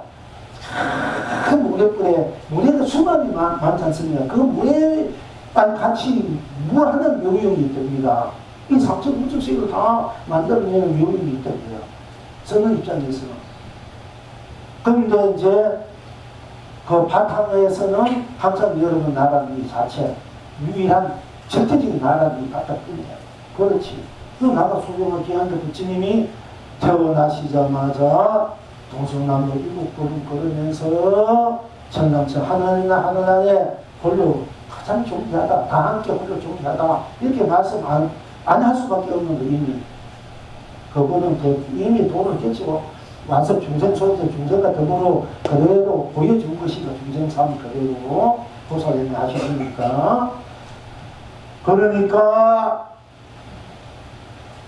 큰 모래불에, 모래가 수많이 많지 않습니까? 그 모래 같이 무한한 묘용이 있답니다. 이 삼천 우주식으로 다 만들어내는 묘용이 있답니다. 쓰는 입장에서는. 그런데 이제 그 바탕에서는 항상 여러분 나라는 이 자체, 유일한 절대적인 나라는 이 바탕뿐이에요. 그렇지. 그 나가 소경을 귀한 그 부처님이 태어나시자마자 동서남북 일곱 걸음 걸으면서 천당천 하늘나에 홀로 가장 존귀하다, 다 함께 홀로 존귀하다, 이렇게 말씀 안 할 수밖에 없는 의미. 그분은 이미 도를 깨치고 완성 중생 소재 중생과 더불어 그대로 보여준 것이다. 중생 삶 그대로 보살님이 하셨으니까.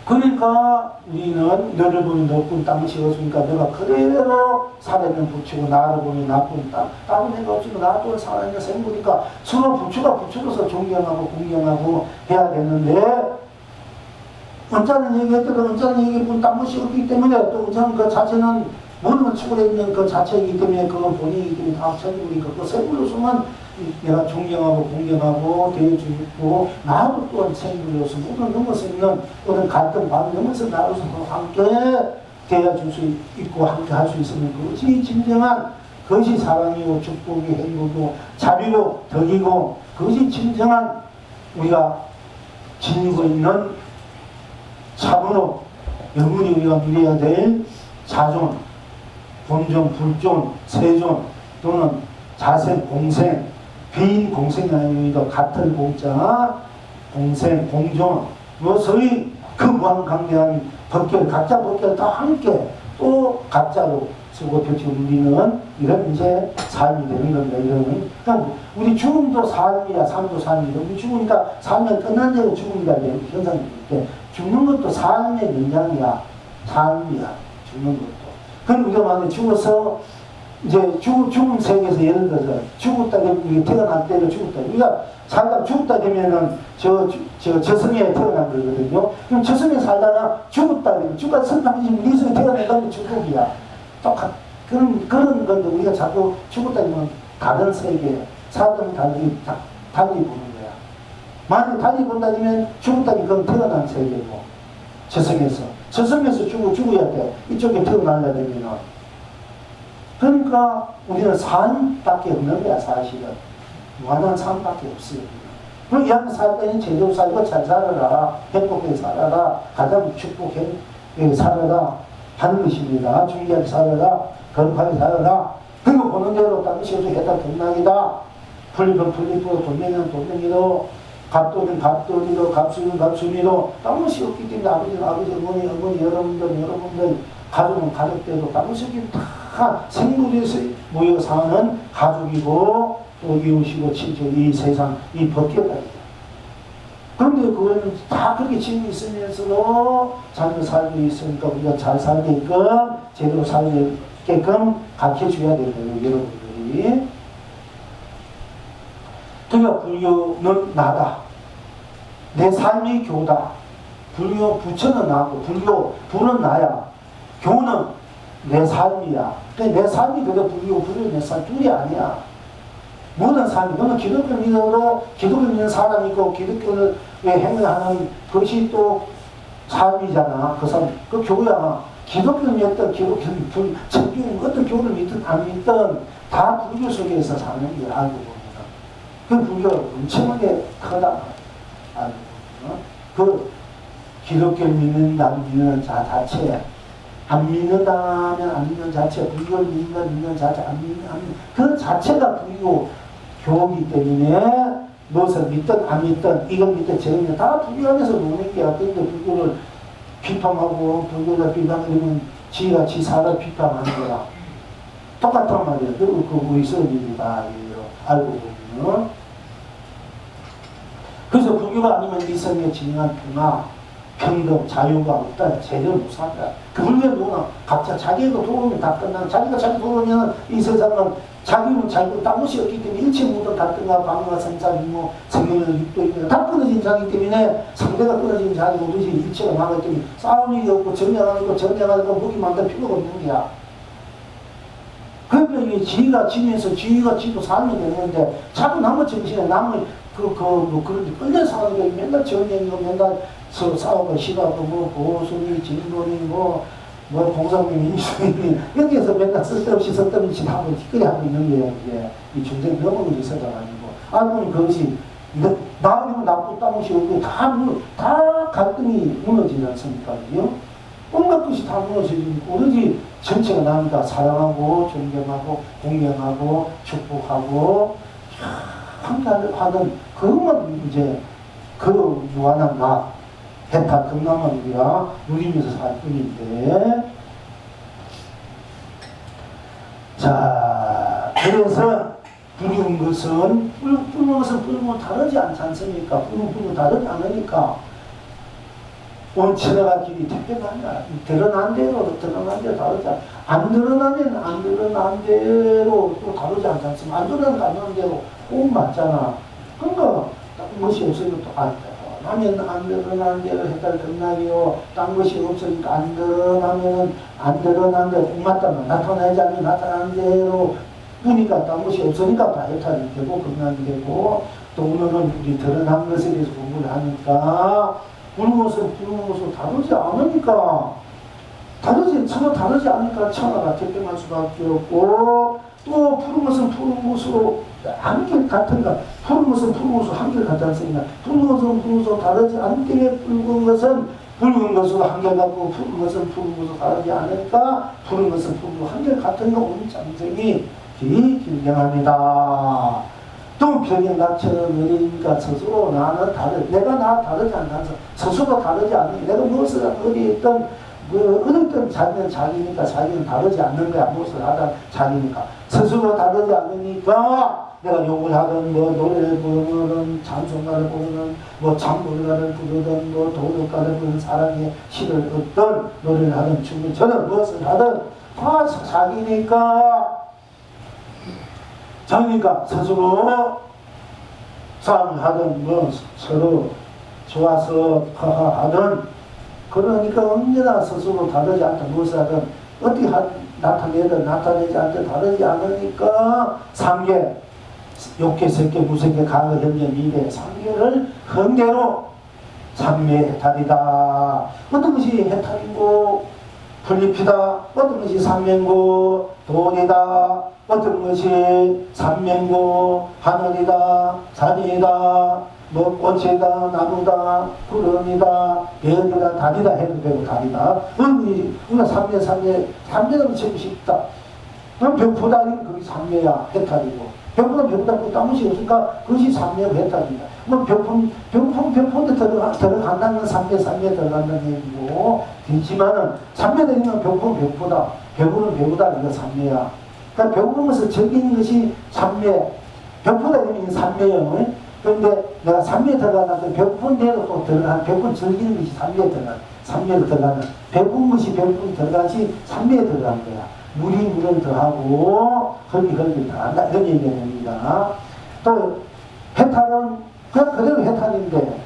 그러니까 우리는 너를 보니 너뿐 땅이 없으니까 내가 그대로 살아있는 부처고 나를 보니 나뿐 땅은 내가 없으니까 나도 살아있는 생물이니까 서로 부처로서 존경하고 공경하고 해야 되는데, 언짢은 얘기했더니 언짢은 얘기뿐 땅이 없기 때문에 또 언짢은 그 자체는 모든 축으로 있는 그 자체이기 때문에 그건 본인이기 때문에 다 생물이니까 그 생물로서만 내가 존경하고 공경하고 대해주고, 나도 또한 생물로서 모든 넘어서 있는 어떤 갈등 반을 넘어서 나로서 함께 대해줄 수 있고 함께 할 수 있으면 그것이 진정한, 그것이 사랑이고 축복이 행복이고 자비고 덕이고, 그것이 진정한 우리가 지니고 있는 참으로 영원히 우리가 누려야 될 자존, 본존, 불존, 세존, 또는 자생, 공생, 비인 공생이 아닙니다. 같은 공자, 공생, 공존, 소위 그 무한강대한 법결, 각자 법결 다 함께 또 각자로 쓰고 펼치고 누리는 이런 이제 삶이 되는 겁니다. 이런. 그러니까 우리 죽음도 삶이야, 삶도 삶이다. 우리 죽으니까 삶은 끝난 데고 죽음이다. 이런 현상이 있는데, 죽는 것도 삶의 연장이야. 삶이야. 죽는 것도. 그럼 우리가 만약에 죽어서 이제 죽음 세계에서 예를 들어서 죽었다 되면 태어날 때는 죽었다. 우리가 살다 죽었다 되면은 저승에 태어난 거거든요. 그럼 저승에 살다가 죽었다 되면 죽었다 선당이지 이승에 태어난다면 죽음이야. 똑같 그런 건데 우리가 자꾸 죽었다 되면 다른 세계 사람은 달리 보는 거야. 만약 달리 본다면 죽었다면 그건 태어난 세계고 저승에서 죽어야 돼. 이쪽에 태어나려 되면 그러니까 우리는 삶밖에 없는 거야 사실은. 무한한 삶밖에 없어요. 그럼 이 안에 살 때는 제대로 살고 잘 살아라, 행복하게 살아라, 가장 축복하게 살아라 하는 것입니다. 중요하게 살아라, 거룩하게 살아라. 그리고 보는 대로 당시에도 했다 등락이다. 풀리면 풀리고 돈내면 돈내기로 갑돌은 갑돌이로 갑순은 갑순이로 딴 것이 없기 때문에 아버지는 아버지, 어머니 여러분들 가족은 가족대로 딴 것이 없기 때문에 다 생물에서 모여 사는 가족이고 또 이웃이고 친척 이 세상 이 법계가 있다. 그런데 그거는 다 그렇게 지금 있으면서도 잘 살고 있으니까 우리가 잘 살게끔 제대로 살게끔 가르쳐줘야 되거든요 여러분들이. 그러니까 불교는 나다. 내 삶이 교다. 불교 부처는 나고 불은 나야. 교는 내 삶이야. 내 삶이 그게 불교 내 삶 둘이 아니야. 모든 삶이 너는 기독교 믿어도 기독교 믿는 사람이 있고 기독교를 행하는 것이 또 삶이잖아. 그 삶, 그 교야. 기독교를 믿든 천주교 어떤 교를 믿든 안 믿든 다 불교 속에서 사는 게 알고 보면 그 불교가 엄청나게 크다. 알고 보면 그 기독교를 믿는다 믿는 자 자체 안 믿는다면 안 믿는 자체 불교를 믿는 자체 안 믿는 그 자체가 불교 교이기 때문에 무엇을 믿든 안 믿든 이걸 믿든 저걸 믿든 다 불교 안에서 노는 게야. 그런데 불교를 비판하고 불교를 비판하면 지가 지 사를 비판하는 거야. 똑같단 말이야. 그리고 그 의설입니다. 알고 보면. 그래서 불교가 아니면 이성에 진행한 평화, 평등, 자유가 없다. 제대로 못 산다. 그 불교는 뭐나 각자 자기가 도움이 다 끝나는 자기가 자기 도움이면 이 세상은 자기는 자기고 딴 것이 없기 때문에 일체 모든 갈등과 방어와 생산, 뭐 생명력, 육도 있는 다 끊어진 자기 때문에 상대가 끊어진 자기 오듯이 일체가 나가기 때문에 싸움이 없고 전쟁하는 거 무기 만들 필요가 없는 거야. 그러니까 이게 지가 지면서 지가 지도 살면 되는데 자꾸 남의 정신에 남의 뭐 그런 끌려 사는 게 맨날 전쟁이고 맨날 서로 싸우고 시가고 뭐 보수니 진보니 뭐 공산주의 민주주의 여기에서 맨날 쓸데없이 하고 티끌이 하고 있는 거예요. 이제 이 전쟁 넘어가고 있어가 아니고 알고 보면 그것이 나아니면 나쁜 땀없이 오고 다 갈등이 무너지지 않습니까? 온갖 것이 다 무너지고 오로지 전체가 나니까 사랑하고 존경하고 공경하고 축복하고 함께하는 그것만 이제 그 무한한 나 해탈 건강만 우리가 누리면서 살 뿐인데 자 그래서 불운 것은 불은 다르지 않지 않습니까? 불은 다르지 않으니까 원천어가 길이 택배한다. 드러난 대로 다르지 안 드러나면 안 드러난 대로 또 다르지 않지 않습니까? 안 드러난 대로 꼭 맞잖아. 그러니까 것이 없으면 또 안 돼. 하면 안 드러난 대로 해달 끝나기요. 딴 것이 없으니까 안 드러나면은 안 드러난 대로 꼭 맞다면 나타나지 않으면 나타난 대로 보니까 딴 것이 없으니까 다 해탈이 되고 끝나게 되고 또 오늘은 우리 드러난 것에 대해서 공부를 하니까 부른 것은 다르지 않으니까 서로 다르지 않으니까 천하가 택배할 수밖에 없고 또 푸른 것은 푸른 것으로 한결 같은가 푸른 것은 푸른 것으로 한결 같지 않습니까? 푸른 것은 푸른 것으로 다르지 않기 때문에 붉은 것으로 한결 같고 푸른 것은 푸른 것으로 다르지 않으니까 푸른 것은 푸른 것으로 한결 같은가 오늘 장생이 길경합니다. 또 병에 나처럼 어리니까 스스로 나는 내가 나 다르지 않아서 스스로 다르지 않으니 내가 무엇을 어디 있던 어떤 자기는 자기니까 자기는 다르지 않는 거야. 무엇을 하다 자기니까 스스로 다르지 않으니까 내가 욕을 하든 뭐 노래를 부르든 찬송가를 부르든 뭐 참불가를 부르든 뭐 도덕가를 부르든 사랑의 시를 듣든 노래를 하든 춤을 추든 무엇을 하든 다 자기니까 그러니까 스스로 싸움을 하든 뭐 서로 좋아서 하든 그러니까 언제나 스스로 다르지 않다. 무엇을 하든 어떻게 나타내든 나타내지 않든 다르지 않으니까 상계 욕계, 색계, 무색계, 가거, 현재, 미래 상계를 흥대로 삼매의 해탈이다. 어떤 것이 해탈이고 풀잎이다. 어떤 것이 삼면고 돈이다. 어떤 것이 삼면고 하늘이다. 산이다. 뭐 꽃이다. 나무다. 구름이다. 별이다. 달이다 해도 되고 달이다. 우리가 삼매는 치고 싶다. 그럼 벽보다는 그게 삼매야 해탈이고 벽보다 벽보다 땀이 없으니까 그것이 삼매고 해탈이다. 뭐 벽폰에 들어간다는 건 삼매 들어간다는 얘기고 되지만은 삼매 되면 벽보다 배우는 이거 삼매야. 그러니까 배우는 것을 즐기는 것이 삼매. 벽보다 되면 삼매요. 그런데 내가 삼매에 들어가는데 벽폰 내로 또 들어가는 벽폰 즐기는 것이 삼매에 들어가는 배운 것이 벽폰이 들어가지 삼매에 들어가는 거야. 물을 더하고 흙이 더한다 이런 얘기가 됩니다. 또 해탈은 그냥 그대로 해탈인데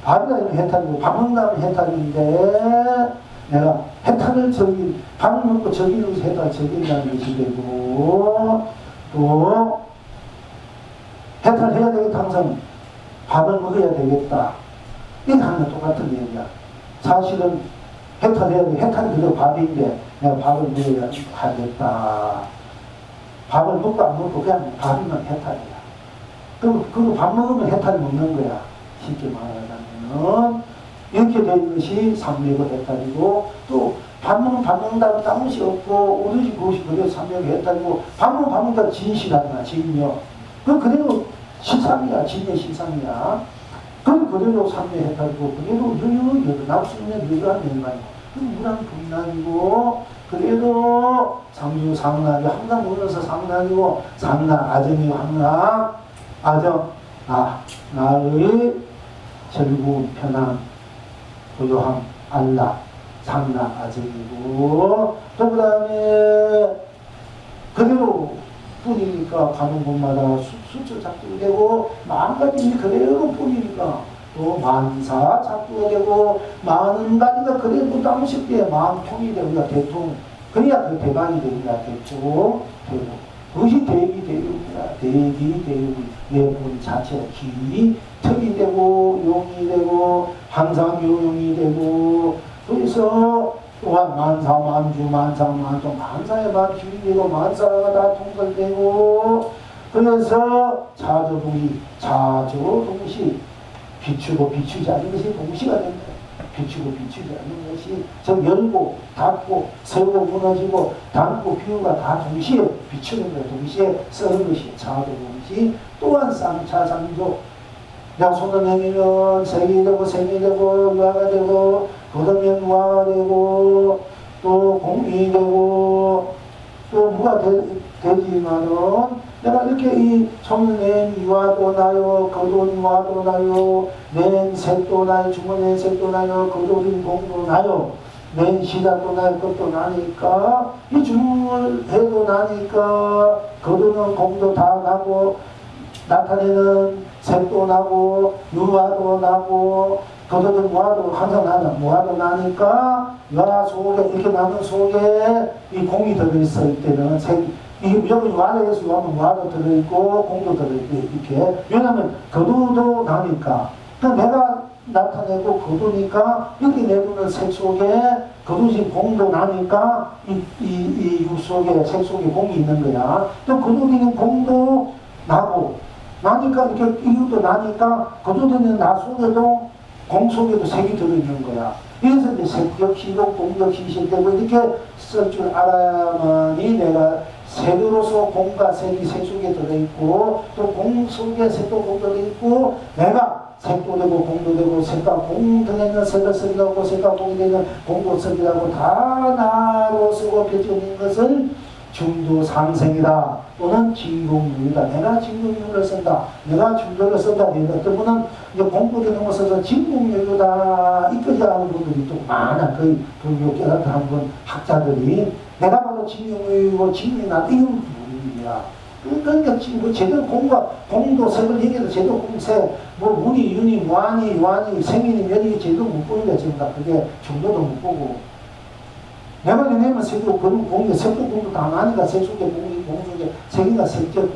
밥이라는 해탈이고 밥 먹는다는 해탈인데 내가 해탈을 밥을 먹고 즐기는 것이 해탈 즐긴다는 것이 되고 또 해탈해야 되겠다. 항상 밥을 먹어야 되겠다. 이게 하나 똑같은 얘기야. 사실은 해탈해야 돼. 해탈이 그대로 밥인데 내가 밥을 먹어야 하겠다. 밥을 먹고 안 먹고 그냥 밥이면 해탈이야. 그리고 밥 먹으면 해탈이 먹는 거야. 쉽게 말하자면 이렇게 된 것이 삼매고 해탈이고 또 밥 먹는다고 딴 것이 없고 오로지 그것이 그대로 삼매고 해탈이고 밥 먹는다고 진실하구나. 진묘. 그대로 실상이야. 진의 실상이야. 그대로 삼매 해탈이고 그대로 납수는 유효한 멸망이고 무랑 분란이고 그래도 상주 상락이 항상 보면서 상락이고 상락 아정이고 항락 아정 나의 즐거움 편안 고요함 안락 상락 아정이고 또 그 다음에 그대로 뿐이니까 가는 곳마다 수처 작두가 되고 마음가짐이 그대로 뿐이니까 또 만사 작두가 되고 많은 가지가 그래도 땀쉽게 마음통이 되고 대통 그래야 그 대박이 됩니다. 대통 되고 그것이 대기대용이다. 대기대용이 내분 자체가 기 턱이 되고 용이 되고 항상 요용이 되고 그래서 또한 만사만주 만상만종 만사의 만주이 되고 만사가 다 통달되고 그래서 자조동시 비추고 비추지 않는 것이 동시가 된다. 비추고 비추지 않는 것이 즉 열고 닫고 세우고 무너지고 닫고 비우가 다 동시에 비추는 거예요. 동시에 쓰는 것이 자조동시 또한 쌍차상조 내가 손을 내밀면 색이 되고 유화가 되고 거두면 무화가 되고 또 공이 되고 또 무가 되지만은 내가 이렇게 이 손을 낸 유화도 나요 거두은 유화도 나요 낸 색도 나요 주문낸 색도 나요 거두은 공도 나요 낸 시작도 나요 것도 나니까 이 주문을 해도 나니까 거두는 공도 다 나고 나타내는 색도 나고 유화도 나고 거두는 무화도 항상 나는 무화도 나니까 유화 속에 이렇게 나는 속에 이 공이 들어있을 때는 이게 무조건 유화에서 유화는 무화도 들어있고 공도 들어있고 이렇게 왜냐하면 거두도 나니까 내가 나타내고 거두니까 이렇게 내두는 색 속에 거두신 공도 나니까 이 유 속에 색 속에 공이 있는 거야. 또 거두는 공도 나니까 이렇게 이것도 나니까 거두는 나 속에도 공 속에도 색이 들어있는 거야. 그래서 이제 색적 시동 공적 시실되고 이렇게 쓸 줄 알아야만이 내가 색으로서 공과 색이 색 속에 들어있고 또 공 속에 색도 공도 들어있고 내가 색도 되고 공도 되고 색과 공 등에는 색을 쓰기라고 색과 공이 되는 공도 쓰기라고 다 나로 쓰고 펼쳐진 것을 중도상생이다 또는 진공유이다. 내가 진공유를 쓴다. 내가 중도를 쓴다. 어떤 분은 이제 공부되는 것에서 진공유다 이끄지 않은 분들이 또 많아. 거의 불교 깨닫는 분 학자들이 내가 바로 진공유이고 진공이 나 이건 무의미야. 그러니까 지금 뭐 제대로 공도 색을 얘기해도 제대로 공세, 뭐 문이, 윤이, 무한이, 유한이, 생인이, 면이 제대로 못 보는 거야, 지금 다. 그게 정도도 못 보고. 내가 내면 색도 공개, 색도 공도 다 나니까 색속의 공속의 색이가 색적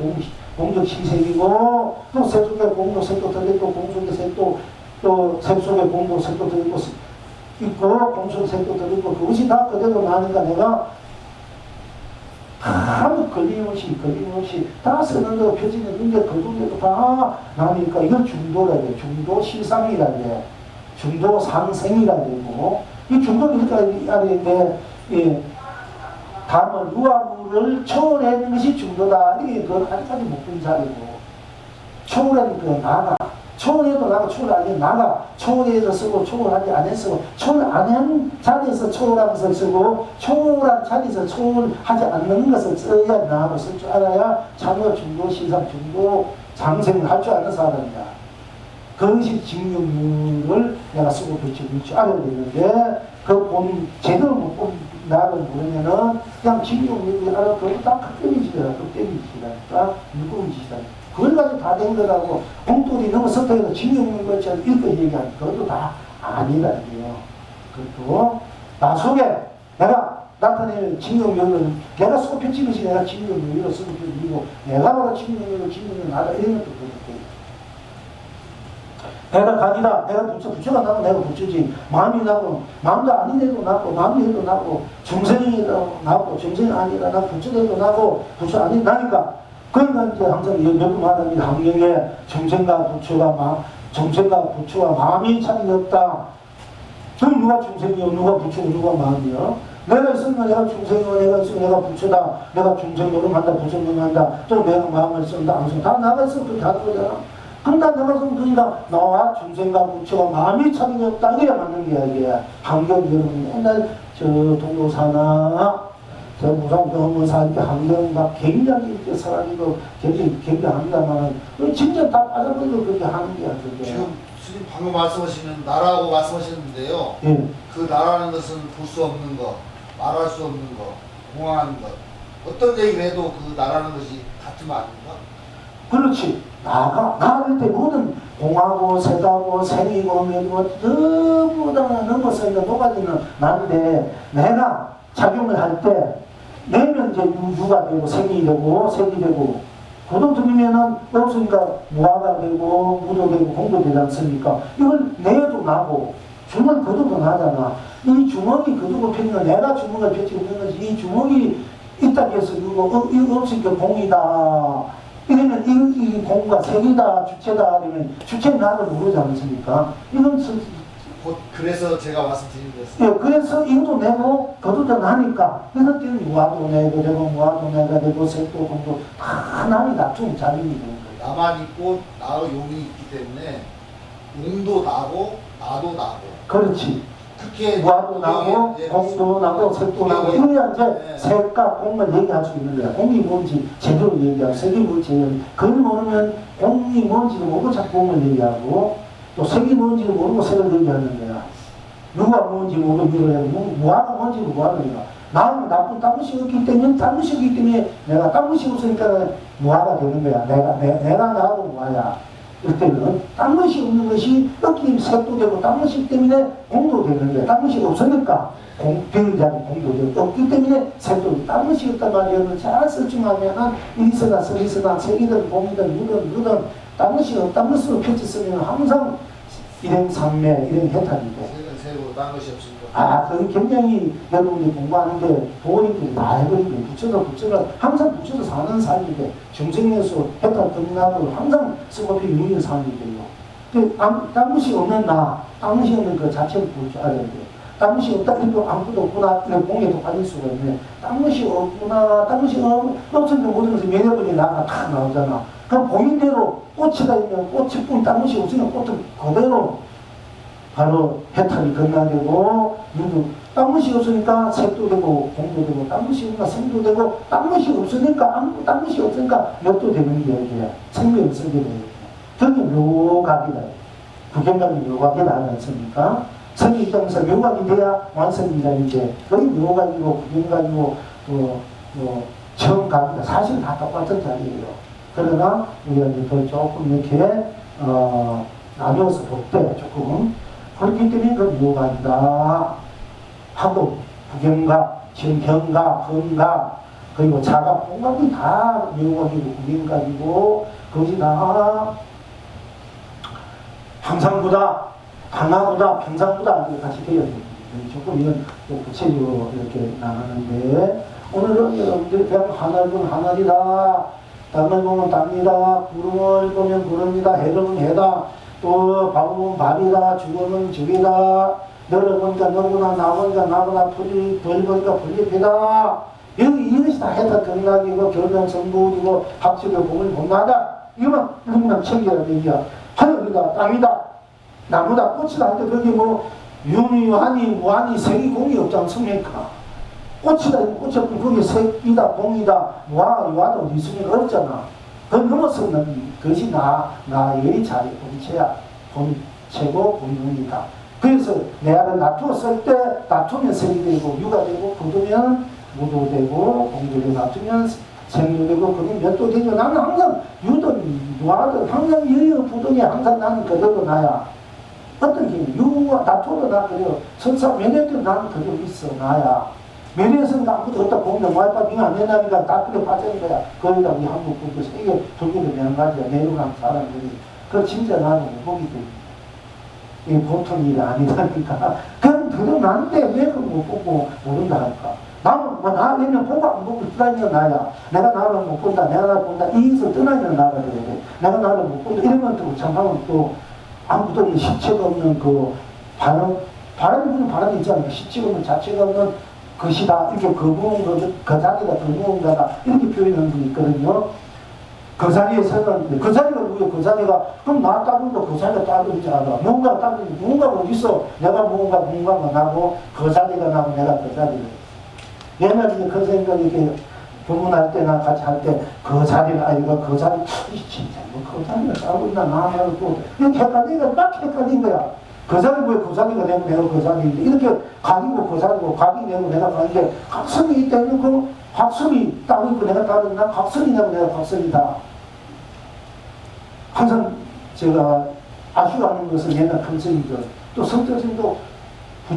공적 시색이고, 또 색속의 공도 색도 들리고, 공속의 색도, 또 색속의 공도 색도 들리고, 있고, 공속 색도 들리고, 그것이 다 그대로 나니까 내가 아무 걸림없이 다 쓰는 거 펴지는 게 그중에도 다 나니까 이걸 중도라 해. 중도 실상이라 해. 중도 상생이라 되고, 이 중도는 그러니까 아래인데, 예, 다만 유아물을 초월하는 것이 중도다. 이게 그 한까지 목표인 자리고, 초월하는 그 나가, 초월해도 나가, 초월 안 해도 나가, 초월해서 쓰고, 초월하지 안 했고, 초월 안 한 자리에서 초월한 것을 쓰고, 초월한 자리에서 초월하지 않는 것을 써야 나하고 쓸 줄 알아야 참여 중도, 시상 중도, 장생을 할 줄 아는 사람이다. 그것이 직육률을 내가 쓰고 붙일 줄 알아야 되는데, 제대로 못 본 나를 모르면은, 그냥 직육률을 알아, 그거 다 극대미지더라, 극대미지라니까, 무거운지시다니까. 그걸 가지고 다 된 거라고, 공돌이 너무 섭외해서 직육률 것처럼 읽고 얘기하는 그것도 다 아니라니요. 그것도, 나속에 내가 나타낼 직육률을, 내가 쓰고 펼친 것이 내가 직육률로 쓰고 펼치고, 내가 바로 직육률로 나다, 이런 것도 그렇게. 내가 간이다. 내가 부처가 나고 내가 부처지. 마음이 나고, 마음도 아니래도 나고, 마음이 해도 나고, 중생이도 나고, 중생이 아니라 나 부처도 나고, 부처 아니 나니까. 그러니까 이제 항상 몇번 말합니다. 환경에 중생과 부처가 마음이 차이 없다. 그럼 누가 중생이요? 누가 부처고 누가 마음이요? 내가 있으면 내가 중생이고, 내가 있으면 내가 부처다. 내가 중생 노름한다, 부처 노름한다. 또 내가 마음을 쓴다, 안 쓴다. 다 나가 있으면 그렇게 하는 거잖아. 그럼 다 나가서 그러니까 나와 중생과 부처가 마음이 차이 없다. 이래야 맞는 거야, 이게. 환경 여러분 옛날 동료사나 무상병원사 이렇게 환경과 굉장히 이렇게 사람이고 굉장합니다만 진짜 다 빠져버리고 그렇게 하는 거야, 그게. 지금 스님 방금 말씀하시는 나라고 말씀하셨는데요. 예. 그 나라는 것은 볼 수 없는 것, 말할 수 없는 것, 공허한 것. 어떤 얘기를 해도 그 나라는 것이 같은 거 아닌가? 그렇지. 나갈 때 모든 공하고 새다고 생이고 멸이고 전부 다 넘어서 이제 녹아지는 나인데 내가 작용을 할 때 내면 이제 유가 되고 생이 되고 색이 되고 고도 들이면은 없으니까 무화가 되고 무도 되고 공도 되지 않습니까? 이걸 내도 나고 주먹 거두고 나잖아. 이 주먹이 거두고 펴니까 내가 주먹을 펴지고 있는 거지. 이 주먹이 있다고 해서 이거 없으니까 공이다. 이러면 이 공과 색이다, 주체다, 그러면 주체 나를 모르지 않습니까? 이건 곧 그래서 제가 말씀드린 거였어요. 예, 그래서 이것도 내고, 그것도 나니까, 이럴 때는 무화도 내고, 무화도 내가 되고, 색도, 공도 다 남이 다툼 자리이 되는 거예요. 나만 있고, 나의 용이 있기 때문에, 용도 나고, 나도 나고. 그렇지. 그렇게 무화도 나고, 공도 나고, 색도 나고, 이래야 이제 색과 공을 얘기할 수 있는 거야. 공이 뭔지 제대로 얘기하고, 색이 뭔지, 그걸 모르면 공이 뭔지도 모르고 자꾸 공을 얘기하고, 또 색이 뭔지도 모르고 색을 얘기하는 거야. 누가 뭔지 모르고 이걸 하고, 무화가 뭔지도 무화는 거야. 나는 나쁜 딴 것이 없기 때문에, 딴 것이 없기 때문에 내가 딴 것이 없으니까 무화가 되는 거야. 내가 나도 무화야. 이때는 딴 것이 없는 것이 없기 색도 되고 딴 것이 때문에 공도 되는 거야. 딴 것이 없으니까 병자리 공도 되고 없기 때문에 색도 딴 것이 없단 말이야. 잘 설정하면 이리서나 저리서나 색이든 공이든 무든 딴 것이 없단 것으로 펼쳐 쓰면 항상 일행삼매 일행해탈이 돼. 새로 딴 것이 없습니다. 그건 굉장히 여러분들이 공부하는데 도인들이 다 해버리고 부처가 항상 부처도 사는 삶인데 중생에서 해탈 끝나고 항상 스고피 유의는 삶이 돼요. 딴 것이 없는 딴 것이 없는 그 자체를 볼 줄 알아야 돼요. 딴 것이 없다 해도 아무것도 없구나 이런 공에도 빠질 수가 있네. 딴 것이 없구나, 딴 것이 없으니까 모든 것이 면역력이 나가 다 나오잖아. 그럼 보인대로 꽃이가 있면 꽃이 뿐 딴 것이 없으면 꽃은 그대로 바로 해탈이 건너되고, 딴 것이 없으니까 색도 되고, 공도 되고, 딴 것이 없으니까 생도 되고, 딴 것이 없으니까, 딴 것이 없으니까 몇도 되는 게 여기야. 생명을 쓰게 되는 거야. 그게 묘각이다. 구경각이 묘각이다 하지 않습니까? 성의 입장에서 묘각이 돼야 완성이다, 이제. 거의 묘각이고, 구경각이고, 처음 갑니다. 사실 다 똑같은 자리예요. 그러나 우리가 이제 더 조금 이렇게 나누어서 볼 때 조금 그렇기 때문에 그 묘관이다 하고 구경가, 정경가, 검가 그리고 자가 공각이 다 묘각이고 구경각이고 그것이 다 항상보다 강화보다 평상보다 이렇게 같이 되어 있는 조금 이건 또 구체적으로 이렇게 나가는데 오늘은 여러분들이 그냥 하늘은 하늘이다, 땅을 보면 땅이다, 구름을 보면 구름이다, 해를 보면 해다, 또 밥을 보면 밥이다, 죽으면 죽이다, 너를 보니까 너구나, 나 보니까 나구나, 불 보니까 불잎이다. 이것이 다 해다 경락이고 결명성불이고 학식의 공을 본다다. 이거만 누구나 챙겨야 되냐. 하늘이다, 땅이다, 나무다, 꽃이다. 근데 거기 뭐 유미하니 무하니 색이 공이 없지 않습니까? 꽃이다, 꽃이 없으면 거기 색이다, 공이다, 무하가 유하다 어디 있으니까 없잖아. 그걸 넘어서는 그것이 나의 자리, 본체야. 본체고 본능이다. 그래서 내가 놔두었을 때 놔두면 색이 되고 유가 되고 굳으면 무도 되고 공도 놔두면 생도 되고 그러면 몇도 되고 나는 항상 유든 유하든 항상 유여 부동이 항상 나는 그대로 나야. 어떤 게 유와 놔두어도 나 그래요. 설사 면역도 나는 그대로 있어 나야. 면역에서는 아무것도 없다 보면 와이파 빙안 된다니까 다 그래 빠지는 거야. 거기다 우리 한국 국도 세계 돌기도 되는 가지야. 내려가는 사람들이. 그 진짜 나는 못 보기 때문에. 이게 보통 일이 아니다니까. 그럼 드러나는데 왜 그걸 못 보고 모른다 할까? 나는 뭐 나 내면 보고 안 보고 떠다니는 나야. 내가 나를 못 본다. 내가 나를 본다. 이에서 떠나는 나가 돼야 돼. 내가 나를 못 본다. 이러면 또 참하면 또 아무도 실체가 없는 그 바람이 부는 바람이 있지 않습니까? 실체가 없는 자체가 없는 것이다. 이렇게 거부한 그 자리가 거부한 거다. 이렇게 표현하는 분이 있거든요. 그 자리에 서는, 그 자리가 누구야? 그 자리가, 그럼 나 따르도 그 자리가 따르지 않아. 누군가 따르는, 누군가가 어디 있어? 내가 누군가가 나고, 그 자리가 나고, 내가 그 자리를. 옛날에 그 생각이 이렇게 교문할 때나 같이 할 때, 그 자리를, 아이가 그 자리, 진짜 뭐 그 자리를 따르고 있나, 나하고 또, 이렇게 헷갈리니까 딱 헷갈린 거야. 그 자리 왜 그 자리가 되고 내가 그 자리인데, 이렇게 각이고 그 자리고, 각이 되고 내가 가는데, 각성이 있다면 그 각성이 따로 있고 내가 따로 있나? 각성이 되고 내가 각성이다. 항상 제가 아쉬워하는 것은 옛날 컨셉이죠. 또 성대선도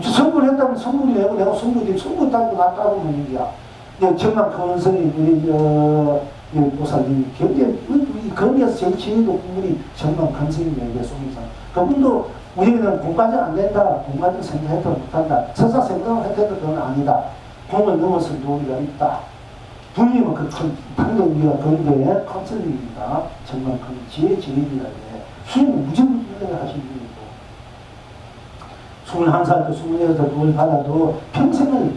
성불 했다면 성불이 되고 내가 성불이 따고 나 따로 있는 거야. 정말 건설이 우리 보살님이 굉장히 이 거기에서 제일 지혜도 분이 정말 건설이에요. 송이상. 그분도 우리는 공까지 안 된다. 공까지 생각해도 못한다. 설사 생각을 해도 그건 아니다. 공을 넘어서 우리가 있다. 부님은 그 큰, 당대 우리가 그런데 컨설입니다. 정말 큰 지혜입니다. 수행은 무지무지하게 하신 분이고, 21살 때 28살 돈을 받아도 평생을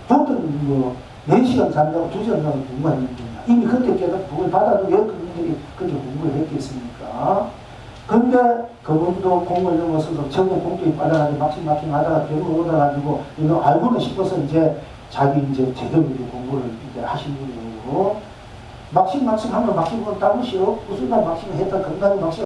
보통 뭐 4시간 잔다고 2시간 잔다고 공부하는 분이야. 이미 그때 깨닫고 돈을 받아도 왜 그분들이 그렇게 공부를 했겠습니까? 근데 그분도 공을 넘어서서 전국 공격이 빠져가지고 막힌 하다가 결국 얻어가지고 이거 알고는 싶어서 이제 자기 이제 제대로 공부를 이제 하신 분이고, 막심 하면 막심은 따로 쉬어. 무슨 날 막심 했다, 건강히 막심